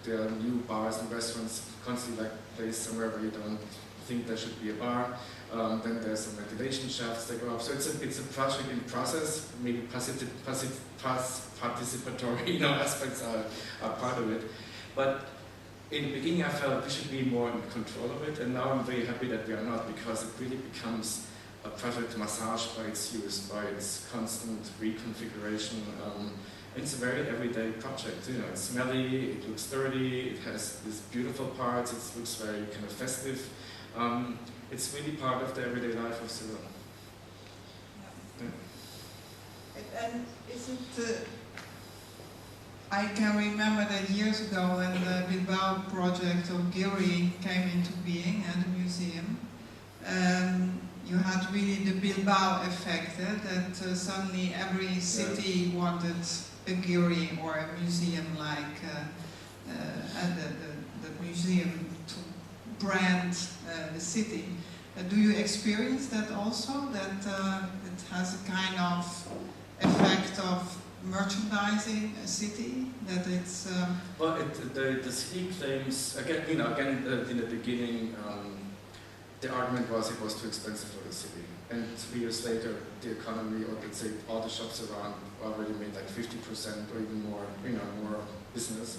Speaker 4: there are new bars and restaurants constantly placed somewhere where you don't think there should be a bar. Then there's some ventilation shafts that go up. So it's a project in process. Maybe participatory aspects are part of it. But in the beginning, I felt we should be more in control of it, and now I'm very happy that we are not, because it really becomes a project massaged by its use, by its constant reconfiguration. It's a very everyday project. It's smelly, it looks dirty, it has these beautiful parts, it looks very kind of festive. It's really part of the everyday life of Seville.
Speaker 1: Yeah. And is it? I can remember that years ago when the Bilbao project of Giri came into being at the museum. You had really the Bilbao effect, that suddenly every city wanted a Giri or a museum like the museum to brand the city. Do you experience that also, that it has a kind of effect of merchandising a city, that it's
Speaker 4: well, the city claims again in the beginning the argument was it was too expensive for the city, and 3 years later the economy, or let's say all the shops around, already made like 50% or even more more business,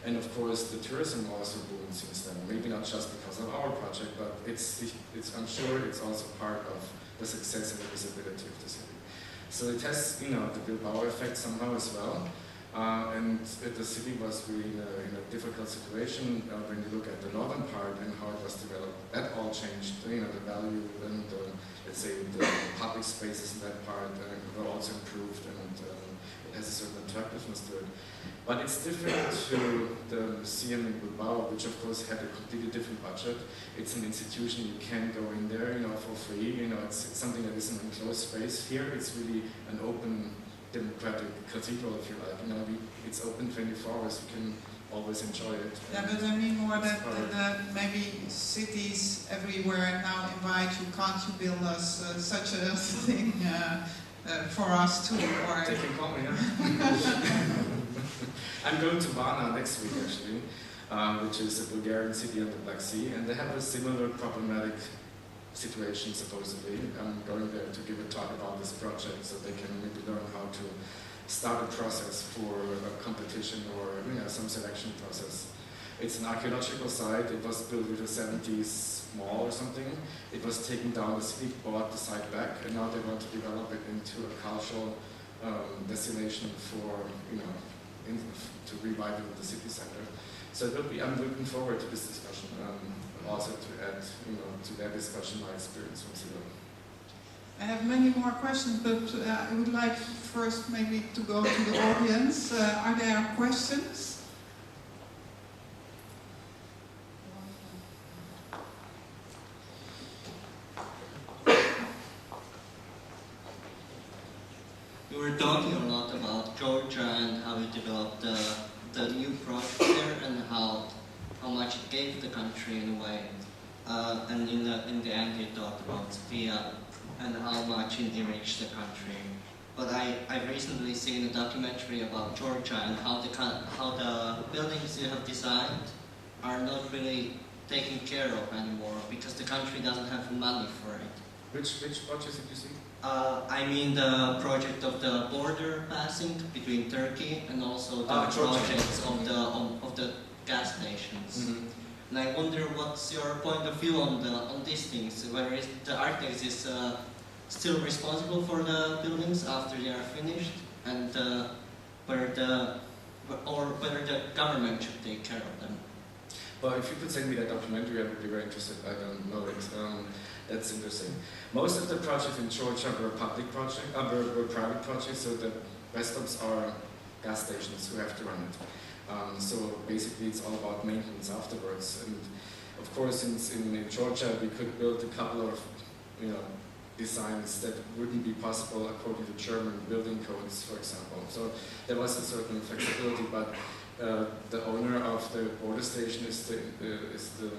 Speaker 4: and of course the tourism also boomed since then. Maybe not just because of our project, but it's I'm sure it's also part of the success and the visibility of the city. So it has, the Bilbao effect somehow as well. And the city was really in a difficult situation when you look at the northern part and how it was developed. That all changed. The value and let's say the public spaces in that part were also improved, and it has a certain attractiveness to it. But it's different to the museum in Bilbao, which of course had a completely different budget. It's an institution, you can go in there, for free. It's something that is an enclosed space. Here, it's really an open, democratic cathedral, if you like. It's open 24 hours. You can always enjoy it.
Speaker 1: Yeah, but I mean more that maybe cities everywhere now invite you, can't you build us such a thing for us too? Or
Speaker 4: They can call me, yeah. I'm going to Varna next week actually, which is a Bulgarian city on the Black Sea, and they have a similar problematic situation supposedly. I'm going there to give a talk about this project so they can maybe learn how to start a process for a competition or some selection process. It's an archaeological site. It was built in the 70s mall or something. It was taken down, the city bought the site back, and now they want to develop it into a cultural destination for, to revive the city center. So it will be, I'm looking forward to this discussion, also to add, to their discussion my experience from Ceylon.
Speaker 1: I have many more questions, but I would like first maybe to go to the audience. Are there questions?
Speaker 6: You were talking a lot about Georgia and how you developed the new project there and how much it gave the country in a way. And in the end you talked about Sofia and how much it enriched the country. But I've recently seen a documentary about Georgia and how the buildings you have designed are not really taken care of anymore because the country doesn't have money for it.
Speaker 4: Which projects did you see?
Speaker 6: I mean the project of the border passing between Turkey and also the projects of the gas stations.
Speaker 4: Mm-hmm.
Speaker 6: And I wonder what's your point of view on these things, whether the architect is still responsible for the buildings after they are finished, and whether the government should take care of them.
Speaker 4: Well, if you could send me that documentary, I would be very interested. I don't know it. That's interesting. Most of the projects in Georgia were public projects, were private projects, so the rest stops are gas stations who have to run it. So basically it's all about maintenance afterwards. And of course in Georgia we could build a couple of designs that wouldn't be possible according to German building codes, for example. So there was a certain flexibility, but the owner of the border station is the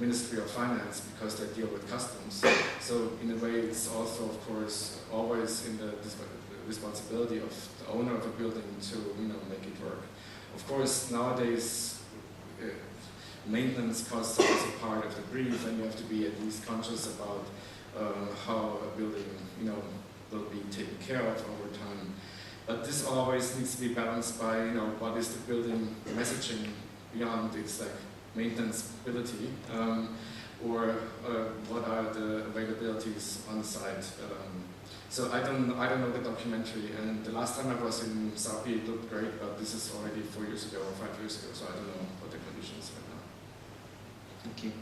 Speaker 4: Ministry of Finance because they deal with customs. So in a way it's also of course always in the responsibility of the owner of a building to make it work. Of course, nowadays, maintenance costs are also part of the brief, and you have to be at least conscious about how a building, will be taken care of over time. But this always needs to be balanced by, what is the building messaging beyond its maintenance ability, or what are the availabilities on site. So I don't know the documentary, and the last time I was in Sapi it looked great, but this is already 4 years ago or 5 years ago, so I don't know what the conditions are now.
Speaker 6: Thank you.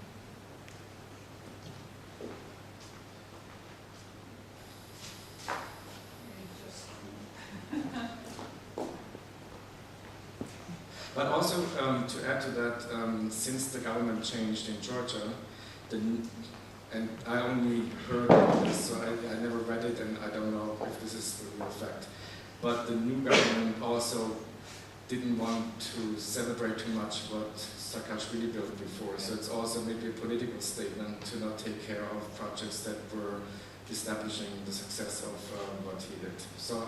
Speaker 4: But also to add to that, since the government changed in Georgia, and I only heard about this, so I never read it, and I don't know if this is the real fact. But the new government also didn't want to celebrate too much what Saakashvili built before. So it's also maybe a political statement to not take care of projects that were establishing the success of what he did. So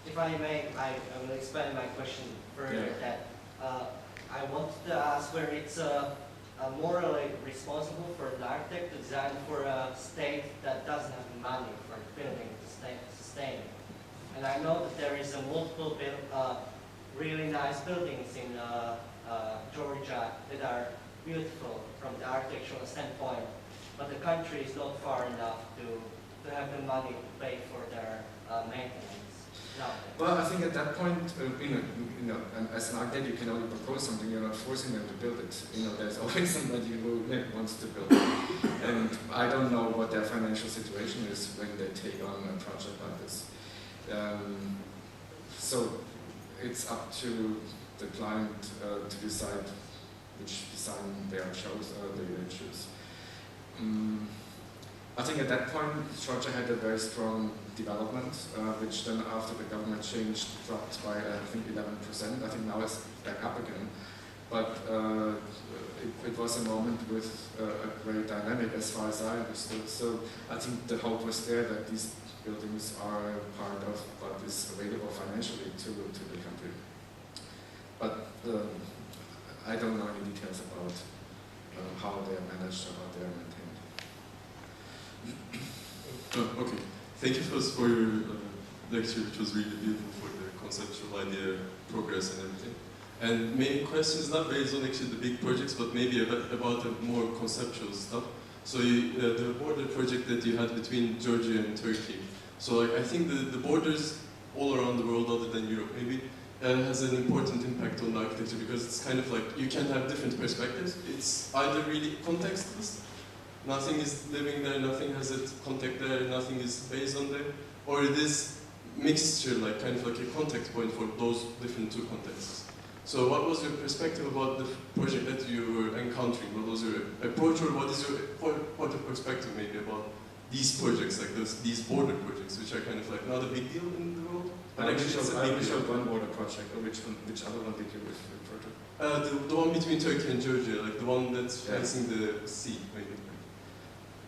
Speaker 7: if I may, I will expand my question further.
Speaker 4: Yeah.
Speaker 7: That I wanted to ask whether it's morally responsible for the architect to design for a state that doesn't have the money for the building to sustain it. And I know that there is a multiple really nice buildings in Georgia that are beautiful from the architectural standpoint, but the country is not far enough to have the money to pay for their maintenance.
Speaker 4: Well, I think at that point, as an architect, you can only propose something. You're not forcing them to build it. There's always somebody who wants to build it, and I don't know what their financial situation is when they take on a project like this. So it's up to the client to decide which design they choose. I think at that point, Georgia had a very strong development, which then after the government changed dropped by I think 11%. I think now it's back up again. But it was a moment with a great dynamic as far as I understood. So I think the hope was there that these buildings are part of what is available financially to the country. But I don't know any details about how they are managed or how they are maintained.
Speaker 8: Okay. Thank you first for your lecture, which was really beautiful for the conceptual idea, progress and everything. And main questions not based on actually the big projects, but maybe about the more conceptual stuff. So the border project that you had between Georgia and Turkey. So like, I think the borders all around the world, other than Europe, maybe has an important impact on the architecture because it's kind of like you can have different perspectives. It's either really contextless, nothing is living there, nothing has a contact there, nothing is based on there, or it is mixture, like kind of like a contact point for those different two contexts. So what was your perspective about the project that you were encountering? What was your approach, or what is your point of perspective maybe about these projects, like these border projects, which are kind of like not a big deal in the world? But
Speaker 4: I
Speaker 8: actually it's a big deal.
Speaker 4: one border project, or which other one did you refer to?
Speaker 8: The one between Turkey and Georgia, like the one that's facing the sea, maybe.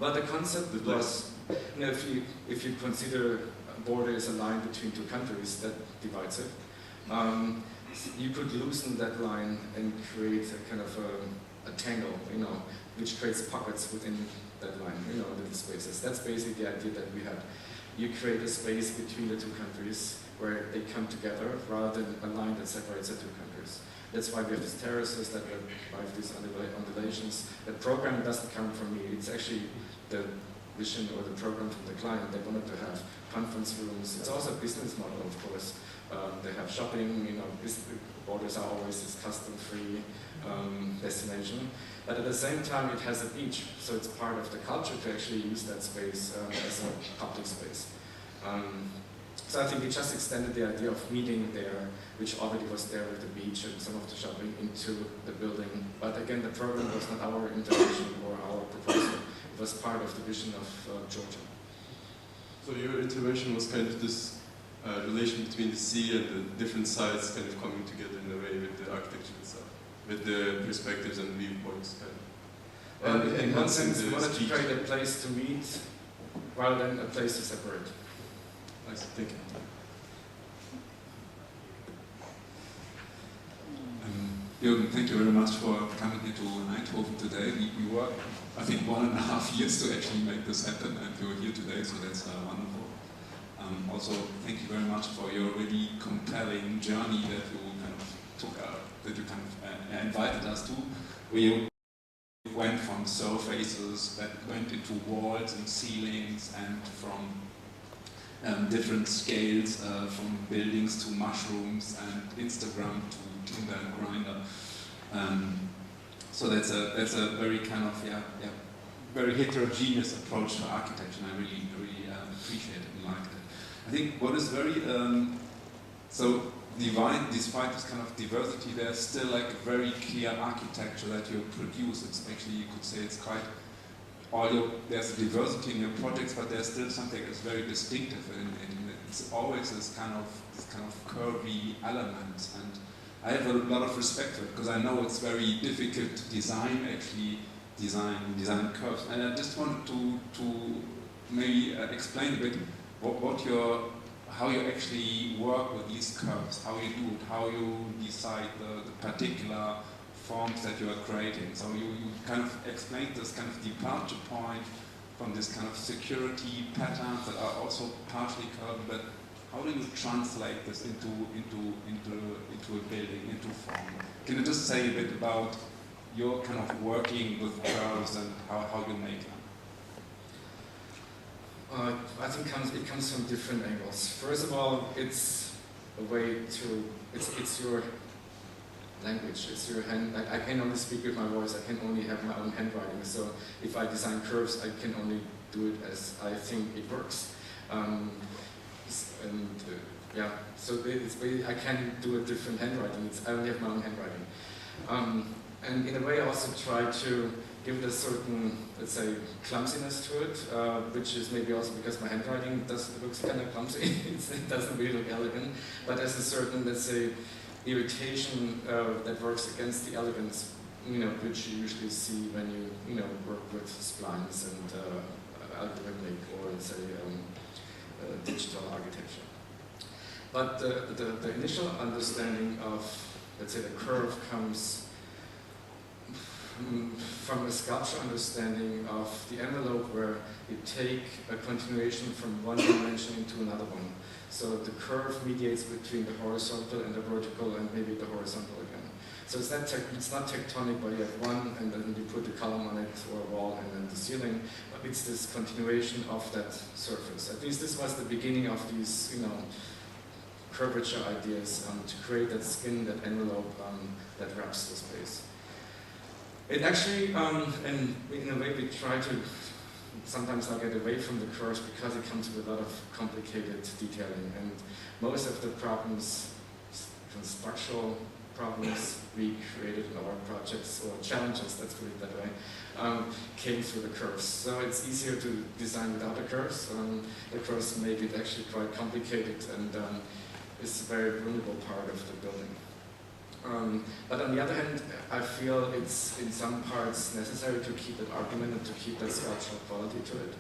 Speaker 4: Well, the concept was, you know, if you consider a border as a line between two countries that divides it, you could loosen that line and create a kind of a tangle, you know, which creates pockets within that line, you know, little spaces. That's basically the idea that we had. You create a space between the two countries where they come together rather than a line that separates the two countries. That's why we have these terraces that have these undulations. The program doesn't come from me. It's actually the vision or the program from the client. They wanted to have conference rooms. It's also a business model, of course. They have shopping, you know, borders are always this custom-free destination. But at the same time, it has a beach, so it's part of the culture to actually use that space as a public space. So I think we just extended the idea of meeting there, which already was there with the beach and some of the shopping, into the building. But again, the program was not our intervention or our proposal. It was part of the vision of Georgia.
Speaker 8: So your intervention was kind of this relation between the sea and the different sides kind of coming together in a way with the architecture itself, with the perspectives and viewpoints kind of.
Speaker 4: In one sense, we wanted to create a place to meet rather than a place to separate.
Speaker 8: Nice, thank you.
Speaker 9: Jurgen, thank you very much for coming here to Eindhoven today. We worked, I think, 1.5 years to actually make this happen, and you're here today, so that's wonderful. Also, thank you very much for your really compelling journey that you kind of took out, that you kind of invited us to. We went from surfaces that went into walls and ceilings, and from different scales, from buildings to mushrooms and Instagram to Tinder and Grindr. So that's a very kind of very heterogeneous approach to architecture, and I really appreciate it and like it. I think what is very despite this kind of diversity, there's still like a very clear architecture that you produce. It's actually, you could say, it's quite there's a diversity in your projects, but there's still something that's very distinctive, and it's always this kind of curvy element. And I have a lot of respect for it because I know it's very difficult to design curves. And I just wanted to maybe explain a bit how you actually work with these curves, how you do it, how you decide the particular forms that you are creating. So you kind of explained this kind of departure point from this kind of security patterns that are also partially curved, but how do you translate this into a building, into form? Can you just say a bit about your kind of working with curves and how you make them?
Speaker 4: I think it comes from different angles. First of all, it's a way to, it's your language, it's your hand. I can only speak with my voice, I can only have my own handwriting. So if I design curves, I can only do it as I think it works. So it's basically, I can't do a different handwriting, I only have my own handwriting. And in a way I also try to give it a certain, let's say, clumsiness to it, which is maybe also because my handwriting looks kind of clumsy. It doesn't really look elegant, but there's a certain, let's say, irritation that works against the elegance, which you usually see when you work with splines and algorithmic or, let's say, digital architecture. But the initial understanding of, let's say, the curve comes from a sculpture understanding of the envelope, where you take a continuation from one dimension into another one. So the curve mediates between the horizontal and the vertical, and maybe the horizontal again. So it's not tectonic, but you have one, and then you put a column on it, or a wall, and then the ceiling. But it's this continuation of that surface. At least this was the beginning of these, curvature ideas, to create that skin, that envelope that wraps the space. It actually, and in a way we try to sometimes not get away from the curves, because it comes with a lot of complicated detailing, and most of the problems, structural problems we created in our projects, or challenges, let's put it that way, came through the curves. So it's easier to design without the curves. The curves make it actually quite complicated, and it's a very vulnerable part of the building. But on the other hand, I feel it's in some parts necessary to keep that argument and to keep that sculptural quality to it,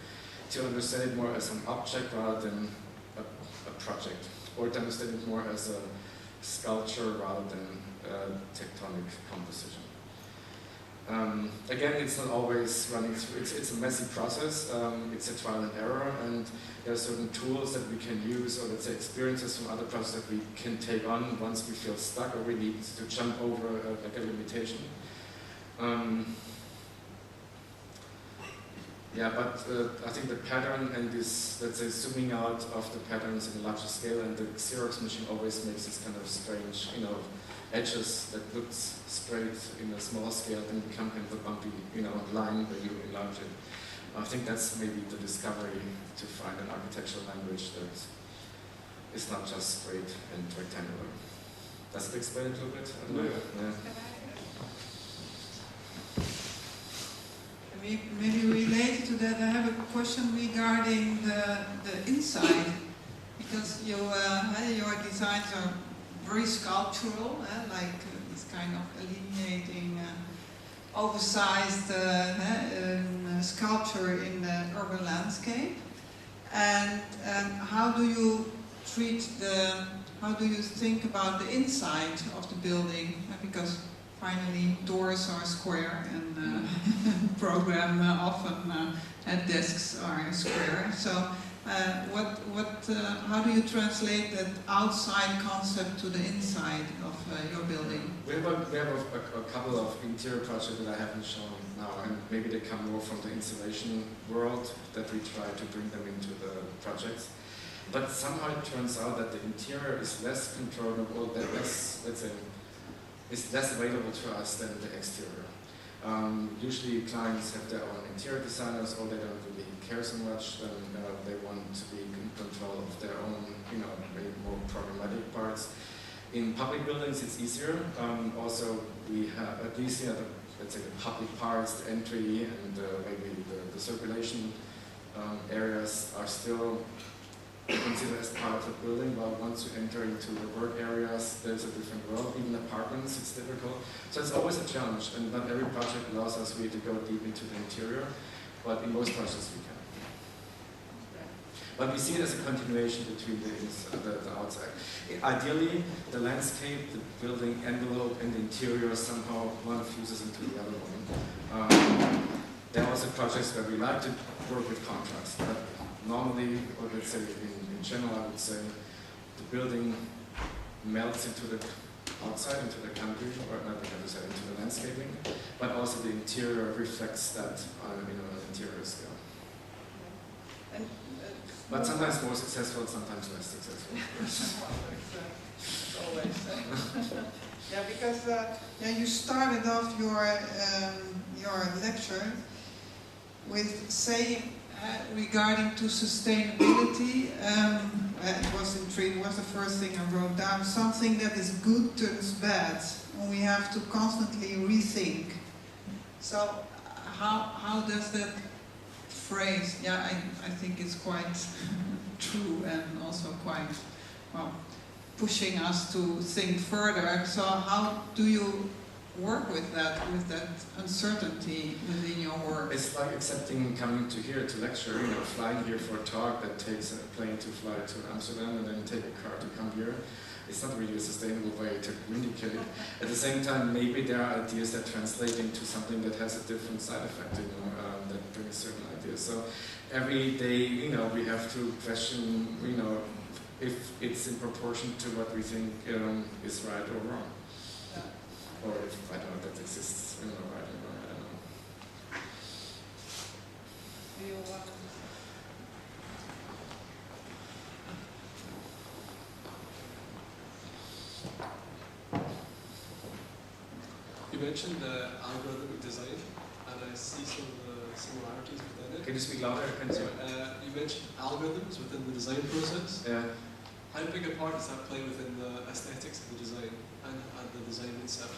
Speaker 4: to understand it more as an object rather than a project, or to understand it more as a sculpture rather than a tectonic composition. Again, it's not always running through, it's a messy process, it's a trial and error, and there are certain tools that we can use, or let's say experiences from other projects that we can take on once we feel stuck, or we need to jump over like a limitation. But I think the pattern and this, let's say, zooming out of the patterns in a larger scale, and the Xerox machine always makes this kind of strange, edges that looks straight in a small scale and become kind of a bumpy, line when you enlarge it. I think that's maybe the discovery, to find an architectural language that is not just straight and rectangular. Does it explain it a little bit? I don't know. Yeah.
Speaker 1: Maybe related to that, I have a question regarding the inside, because your designs are very sculptural, like this kind of eliminating oversized sculpture in the urban landscape. And how do you think about the inside of the building? Because finally doors are square, and program often at desks are square. So how do you translate that outside concept to the inside of your building?
Speaker 4: We have a couple of interior projects that I haven't shown now, and maybe they come more from the installation world, that we try to bring them into the projects. But somehow it turns out that the interior is less controllable, is less available to us than the exterior. Usually clients have their own interior designers, or they don't really care so much, and they want to be in control of their own, maybe more problematic parts. In public buildings, it's easier. Also, we have at least let's say the public parts, the entry, and maybe the circulation areas are still considered as part of the building, but once you enter into the work areas, there's a different world. Even apartments, it's difficult. So it's always a challenge, and not every project allows us really to go deep into the interior, but in most projects we can. But we see it as a continuation between the outside. Ideally, the landscape, the building envelope, and the interior somehow one fuses into the other one. There are also projects where we like to work with contrast, but normally, or let's say in general, I would say the building melts into the outside, into the country, or not the countryside, into the landscaping, but also the interior reflects that on an interior scale. But sometimes more successful, sometimes less successful.
Speaker 1: Always. Yeah, because you started off your lecture with saying, regarding to sustainability, it was intriguing, was the first thing I wrote down. Something that is good turns bad, and we have to constantly rethink. So how does that phrase, yeah, I think it's quite true and also quite, well, pushing us to think further. So how do you work with that uncertainty within your work?
Speaker 4: It's like accepting coming to here to lecture, flying here for a talk that takes a plane to fly to Amsterdam and then take a car to come here. It's not really a sustainable way to communicate. At the same time, maybe there are ideas that translate into something that has a different side effect, that brings certain ideas. So every day, we have to question, if it's in proportion to what we think is right or wrong. Or if, I don't know, that exists, right or wrong, I don't know.
Speaker 1: Do you
Speaker 10: You mentioned algorithmic design, and I see some similarities within it.
Speaker 4: Can you speak louder?
Speaker 10: You mentioned algorithms within the design process.
Speaker 4: Yeah.
Speaker 10: How big a part does that play within the aesthetics of the design and the design itself?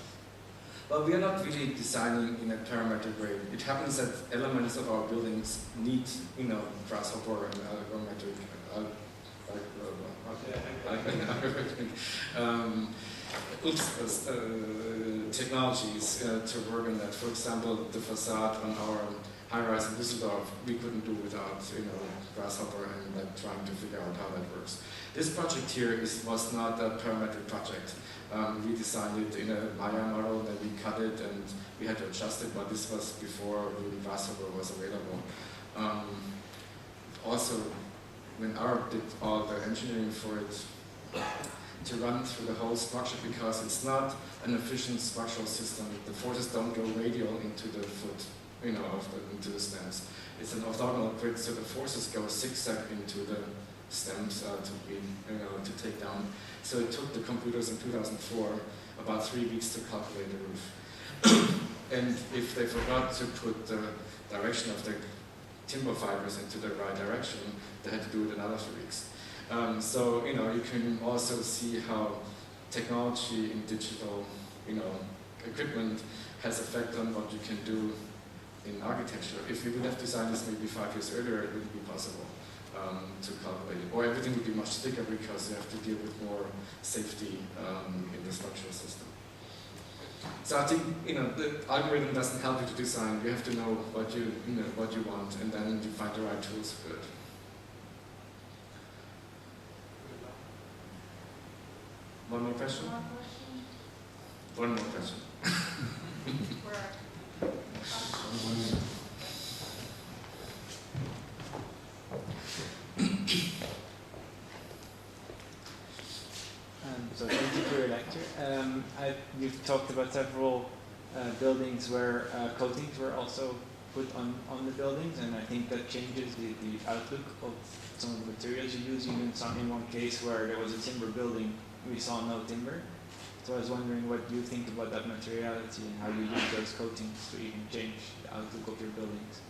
Speaker 4: Well, we are not really designing in a parametric way. It happens that elements of our buildings need, grasshopper and algorithmic technologies to work on that. For example, the facade on our high-rise in Düsseldorf, we couldn't do without, grasshopper and trying to figure out how that works. This project here was not a parametric project. We designed it in a Maya model, then we cut it and we had to adjust it, but this was before really grasshopper was available. Also, when Arab did all the engineering for it to run through the whole structure, because it's not an efficient structural system. The forces don't go radial into the foot, into the stems. It's an orthogonal grid, so the forces go zigzag into the stems to take down. So it took the computers in 2004 about 3 weeks to calculate the roof. And if they forgot to put the direction of the timber fibers into the right direction, they had to do it another 3 weeks. So you can also see how technology in digital equipment has effect on what you can do in architecture. If we would have designed this maybe 5 years earlier, it wouldn't be possible to calculate it. Or everything would be much thicker because you have to deal with more safety in the structural system. So I think the algorithm doesn't help you to design. You have to know what you want, and then you find the right tools for it. One more question? One more question.
Speaker 2: So thank you for your lecture. You've talked about several buildings where coatings were also put on the buildings, and I think that changes the outlook of some of the materials you use. Even in one case where there was a timber building, we saw no timber. So I was wondering what you think about that materiality and how you use those coatings to even change the outlook of your buildings.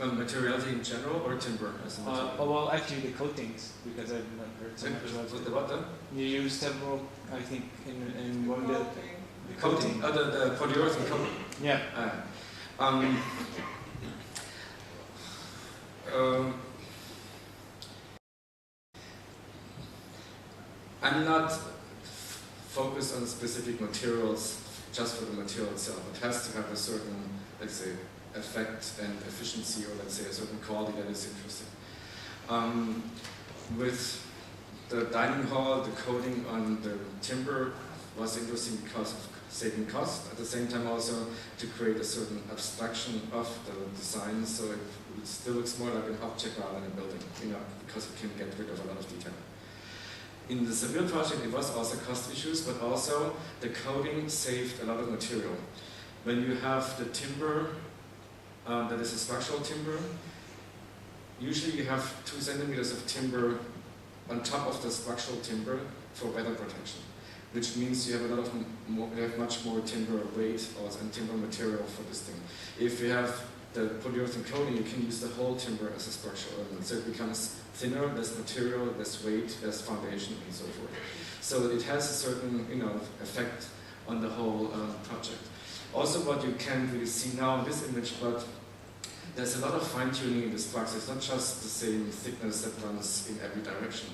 Speaker 4: Materiality in general or timber as a material?
Speaker 2: Well, actually the coatings, because I've not heard so much about it.
Speaker 4: The what then?
Speaker 2: You use several, I think, in one building.
Speaker 4: The coating? The polyurethane coating?
Speaker 2: Yeah.
Speaker 4: I'm not focused on specific materials just for the material itself. It has to have a certain, let's say, effect and efficiency, or let's say a certain quality that is interesting. With the dining hall, the coating on the timber was interesting because of saving cost. At the same time also to create a certain abstraction of the design, so it still looks more like an object rather than a building, because it can get rid of a lot of detail. In the Seville project, it was also cost issues, but also the coating saved a lot of material. When you have the timber, that is a structural timber, usually you have 2 centimeters of timber on top of the structural timber for weather protection, which means you have much more timber weight and timber material for this thing. If you have the polyurethane coating, you can use the whole timber as a structural element, so it becomes thinner, less material, less weight, less foundation, and so forth. So it has a certain, effect on the whole project. Also what you can't really see now in this image, but there's a lot of fine-tuning in the structure. It's not just the same thickness that runs in every direction.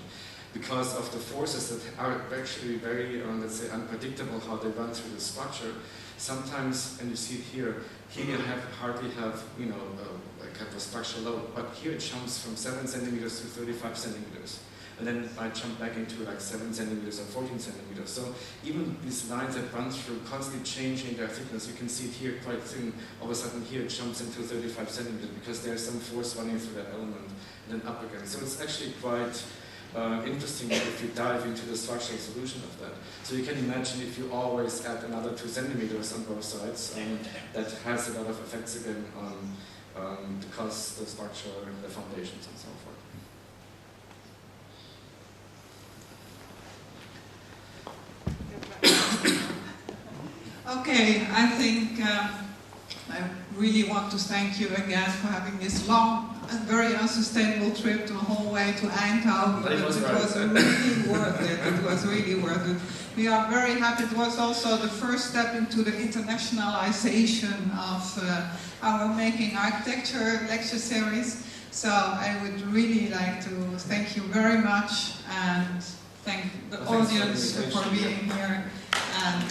Speaker 4: Because of the forces that are actually very, let's say, unpredictable how they run through the structure, sometimes, and you see it here you hardly have, like kind of a structural load, but here it jumps from 7 centimeters to 35 centimeters. And then it might jump back into like 7 centimeters or 14 centimeters. So even these lines that run through constantly changing their thickness, you can see it here quite thin. All of a sudden here it jumps into 35 centimeters because there's some force running through that element and then up again. So it's actually quite interesting if you dive into the structural solution of that. So you can imagine if you always add another 2 centimeters on both sides, that has a lot of effects again on the cost, the structure, the foundations and so forth.
Speaker 1: Okay, I think I really want to thank you again for having this long and very unsustainable trip the whole way to Eindhoven.
Speaker 4: But it was
Speaker 1: really worth it. It was really worth it. We are very happy. It was also the first step into the internationalization of our Making Architecture lecture series. So I would really like to thank you very much and thank the audience for being here. And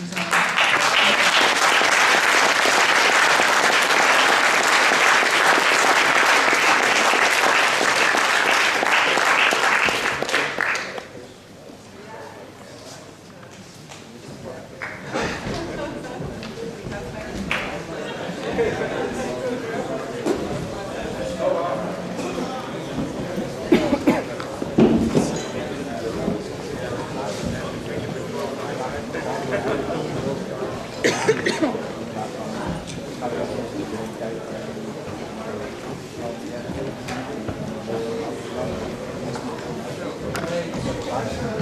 Speaker 2: Thank you.